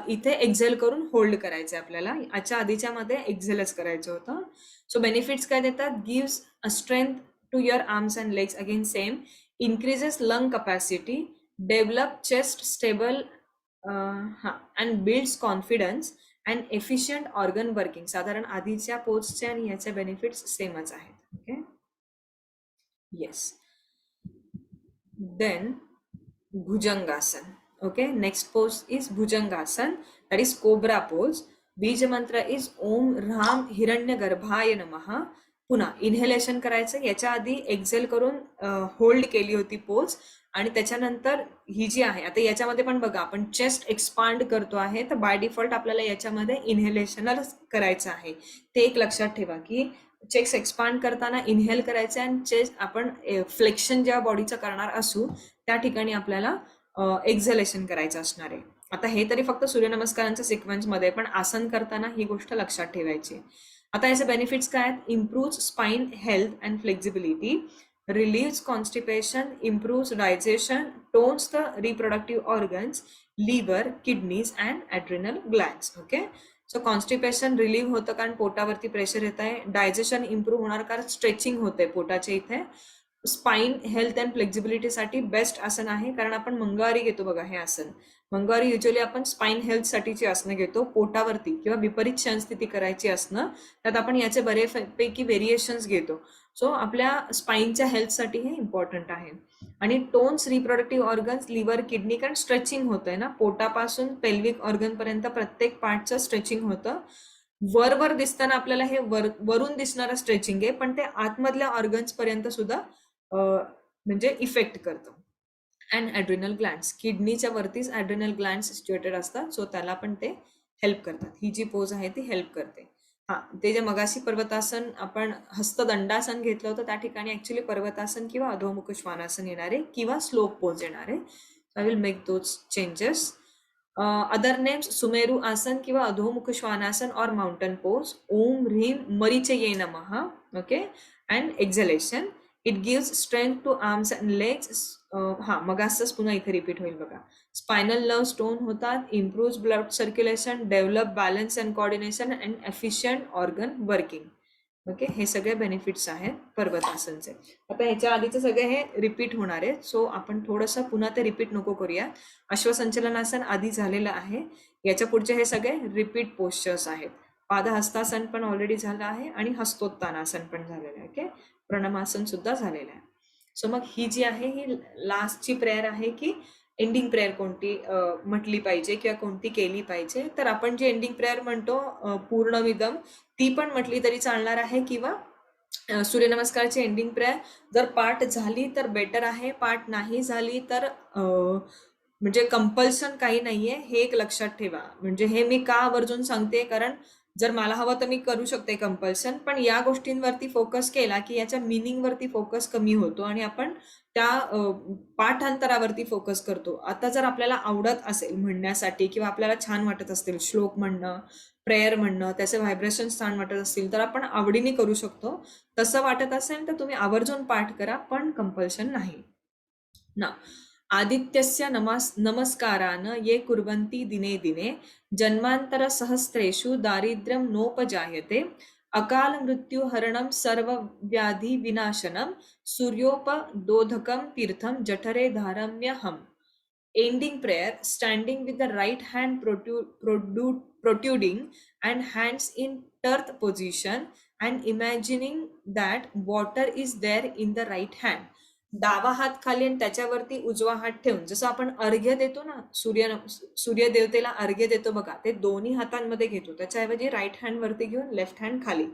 इथे एक्झेल करून होल्ड करायचं आपल्याला. याच्या आधीच्या मध्ये एक्झेलच करायचं होतं. सो बेनिफिट्स काय देतात, gives a strength to your arms and legs, again same. Increases lung capacity, develop chest stable and builds confidence and efficient organ working. साधारण आधीच्या पोजचे आणि याचे बेनिफिट्स सेमच आहेत. Okay, yes. Then Bhujangasan. Okay, next pose is Bhujangasan, that is Cobra pose. बीज मंत्र is ओम ह्राम हिरण्यगर्भाय नमः. पुन्हा इन्हेलेशन करायचं. याच्या आधी एक्झेल करून होल्ड केली होती पोज, आणि त्याच्यानंतर ही जी आहे आता याच्यामध्ये पण बघा आपण चेस्ट एक्सपांड करतो आहे, तर बाय डिफॉल्ट आपल्याला याच्यामध्ये इन्हेलेशनच करायचं आहे. ते एक लक्षात ठेवा की चेस्ट एक्सपांड करताना इन्हेल करायचं, आणि चेस्ट आपण फ्लेक्शन जेव्हा बॉडीचं करणार असू त्या ठिकाणी आपल्याला एक्झलेशन करायचं असणार आहे. आता हे तरी फक्त सूर्यनमस्कारांच्या सिक्वेन्स मध्ये, पण आसन करताना ही गोष्ट लक्षात ठेवायची. आता याचे बेनिफिट्स काय आहेत, improve spine health and flexibility, relieves constipation, improves digestion, tones the reproductive organs, liver, kidneys and adrenal glands. Okay, so constipation relieve होतं कारण पोटावरती प्रेशर येत आहे. डायजेशन इम्प्रूव्ह होणार कारण स्ट्रेचिंग होते पोटाच्या इथे. स्पाइन हेल्थ अँड फ्लेक्झिबिलिटीसाठी बेस्ट आसन आहे, कारण आपण मंगळवारी घेतो बघा हे आसन. मंगळवारी युजली आपण स्पाइन हेल्थ साठीची आसनं घेतो, पोटावरती किंवा विपरीत शयनस्थिती करायची आसनं, त्यात आपण याचे बरेपैकी व्हेरिएशन्स घेतो. सो आपल्या स्पाइनच्या हेल्थसाठी हे इम्पॉर्टंट आहे. आणि tones reproductive organs, liver, kidney, कारण स्ट्रेचिंग होतंय ना, पोटापासून पेल्विक ऑर्गन पर्यंत प्रत्येक पार्टचं स्ट्रेचिंग होतं. वर दिसताना आपल्याला हे वरून दिसणारं स्ट्रेचिंग आहे, पण ते आतमधल्या ऑर्गन्स पर्यंत सुद्धा म्हणजे इफेक्ट करतं. अँड ॲड्रिनल ग्लँड्स, किडनीच्या वरतीच ॲड्रिनल ग्लँड्स सिच्युएटेड असतात, सो त्याला पण ते हेल्प करतात. ही जी पोज आहे ती हेल्प करते. हा, ते जे मगाशी पर्वतासन आपण हस्तदंडासन घेतलं होतं त्या ठिकाणी ऍक्च्युली पर्वतासन किंवा अधोमुख श्वानासन येणार आहे किंवा स्लोप पोज येणार आहे. I will make those changes. Other names Sumeru asana किंवा अधोमुख श्वानासन और माउंटन पोज. ओम ह्रीम मरीचये नमः. Okay, and exhalation. It gives strength to arms and legs. हा, मग असंच पुन्हा इथे रिपीट होईल बघा. स्पायनल नर्व स्टोन होतात, improve blood circulation, develop balance and coordination and efficient organ working. Okay, हे सगळे बेनिफिट्स आहेत पर्वतासनचे. आता ह्याच्या आधीचे सगळे हे रिपीट होणार आहे, सो आपण थोडंसं पुन्हा ते रिपीट नको करूया. अश्वसंचलनासन आधी झालेलं आहे, याच्या पुढचे हे सगळे रिपीट पोस्चर्स आहेत. पादहस्तासन पण ऑलरेडी झालं आहे आणि हस्तोत्तानासन पण झालेलं आहे. ओके, प्रणमासन सुद्धा झालेलं आहे. सो मग ही जी आहे ही लास्टची प्रेयर आहे की एंडिंग प्रेयर कोणती म्हटली पाहिजे किंवा कोणती केली पाहिजे. तर आपण जी एंडिंग प्रेयर म्हणतो पूर्णविदम, ती पण म्हटली तरी चालणार आहे किंवा सूर्यनमस्कारची एंडिंग प्रेयर जर पाठ झाली तर बेटर आहे, पाठ नाही झाली तर म्हणजे कंपल्शन काही नाहीये, हे एक लक्षात ठेवा. म्हणजे हे मी का आवर्जून सांगते, कारण जर मला हवं तर मी करू शकते कंपल्शन, पण या गोष्टींवरती फोकस केला की याच्या मिनिंग वरती फोकस कमी होतो आणि आपण त्या पाठांतरावरती फोकस करतो. आता जर आपल्याला आवडत असेल म्हणण्यासाठी किंवा आपल्याला छान वाटत असतील श्लोक म्हणणं, प्रेयर म्हणणं, त्याचे व्हायब्रेशन छान वाटत असतील तर आपण आवडीने करू शकतो. तसं वाटत असेल तर तुम्ही आवर्जून पाठ करा, पण कंपल्शन नाही ना. आदित्यस्य नमस्कारान ये कुर्वन्ति दिने दिने जन्मांतर सहस्रेषु दारिद्र्यं नोपजायते. अकाल मृत्यु हरणं सर्व व्याधि विनाशनम सूर्योपदोधकं Theertham जठरे धारम्यहम. Ending prayer, standing with the right hand protruding and hands in earth position and imagining that water is there in the right hand. डावा हात खाली आणि त्याच्यावरती उजवा हात ठेवून, जसं आपण अर्घ्य देतो ना, सूर्यदेवतेला अर्घ्य देतो बघा, ते दोन्ही हातांमध्ये घेतो, त्याच्याऐवजी राईट हँड वरती घेऊन लेफ्ट हँड खाली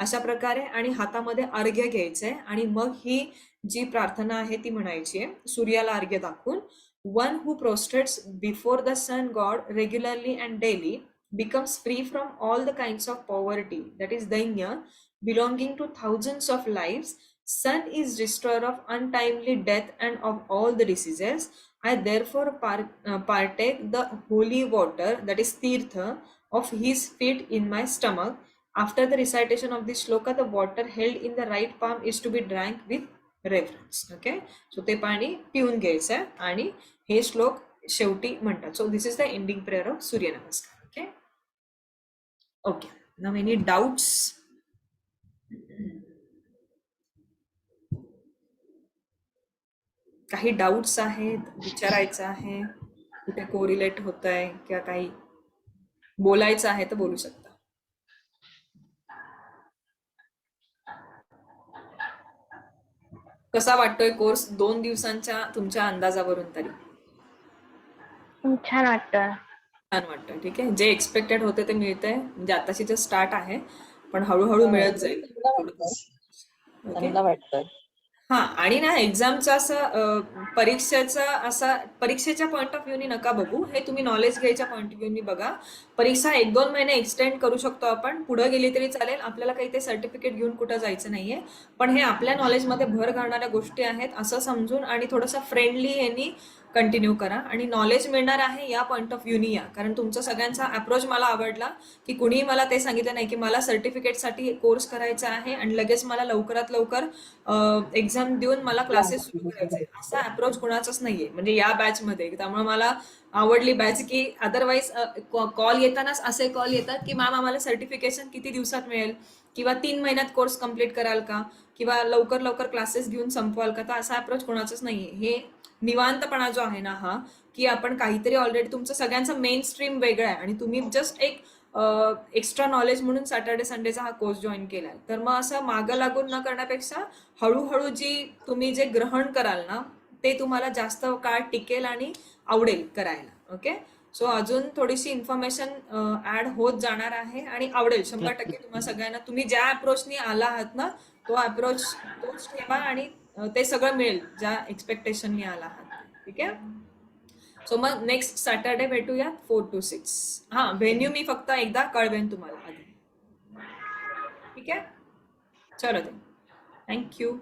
अशा प्रकारे आणि हातामध्ये अर्घ्य घ्यायचंय आणि मग ही जी प्रार्थना आहे ती म्हणायची आहे सूर्याला अर्घ्य दाखवून. One who prostrates before the sun god regularly and daily becomes free from all the kinds of poverty, that is dainya, belonging to thousands of lives. Sun is destroyer of untimely death and of all the diseases. I therefore partake the holy water, that is tirtha, of his feet in my stomach. After the recitation of this shloka, the water held in the right palm is to be drank with reference. Okay, so ते पाणी पिऊन घ्यायचं आहे आणि हे श्लोक शेवटी म्हणतात. So this is the ending prayer of Suryanamaskar. Okay okay, now any doubts? काही डाउट्स आहेत, विचारायचं आहे, कुठे कोरिलेट होत आहे किंवा काही बोलायचं आहे तर बोलू शकता. कसा वाटतोय कोर्स 2 दिवसांच्या तुमच्या अंदाजावरून? तरी छान वाटतं. छान वाटतं. ठीक आहे, जे एक्सपेक्टेड होते ते मिळतंय. म्हणजे आताशी जे स्टार्ट आहे पण हळूहळू मिळत जाईल. चांगलं वाटतं. हा, आणि ना एक्झामचं असं परीक्षेच्या पॉइंट ऑफ व्ह्यूनी नका बघू, हे तुम्ही नॉलेज घ्यायच्या पॉइंट ऑफ व्ह्यूनी बघा. परीक्षा 1-2 महिने एक्सटेंड करू शकतो आपण, पुढे गेली तरी चालेल, आपल्याला काही ते सर्टिफिकेट घेऊन कुठं जायचं नाहीये, पण हे आपल्या नॉलेजमध्ये भर घालणाऱ्या गोष्टी आहेत असं समजून आणि थोडंसं फ्रेंडली यांनी कंटिन्यू करा आणि नॉलेज मिळणार आहे या पॉइंट ऑफ व्ह्यूनी या. कारण तुमचा सगळ्यांचा अप्रोच मला आवडला की कुणीही मला ते सांगितलं नाही की मला सर्टिफिकेटसाठी कोर्स करायचा आहे आणि लगेच मला लवकरात लवकर एक्झाम देऊन मला क्लासेस सुरू करायचे, असा अप्रोच कुणाचाच नाहीये म्हणजे या बॅच मध्ये. त्यामुळे मला आवडली बॅच की अदरवाईज कॉल येतानाच असे कॉल येतात की मॅम आम्हाला सर्टिफिकेशन किती दिवसात मिळेल किंवा 3 महिन्यात कोर्स कम्प्लीट कराल का किंवा लवकर लवकर क्लासेस घेऊन संपवाल का. तर असा अप्रोच कोणाचाच नाहीये. हे निवांतपणा जो आहे ना हा, की आपण काहीतरी ऑलरेडी तुमचं सगळ्यांचं मेन स्ट्रीम वेगळं आहे आणि तुम्ही जस्ट एक एक्स्ट्रा नॉलेज म्हणून सॅटर्डे संडेचा हा कोर्स जॉईन केलाय. तर मग असं मागं लागून न करण्यापेक्षा हळूहळू तुम्ही जे ग्रहण कराल ना ते तुम्हाला जास्त काळ टिकेल आणि आवडेल करायला. ओके, सो अजून थोडीशी इन्फॉर्मेशन ऍड होत जाणार आहे आणि आवडेल 100% तुम्हाला सगळ्यांना. तुम्ही ज्या अप्रोचनी आला आहात ना तो अप्रोच तोच ठेवा आणि ते सगळं मिळेल ज्या एक्सपेक्टेशननी आला आहात. ठीक आहे, सो मग नेक्स्ट सॅटर्डे भेटूया 4 to 6. हा, व्हेन्यू मी फक्त एकदा कळवेन तुम्हाला आधी. ठीक आहे, चलो थँक्यू.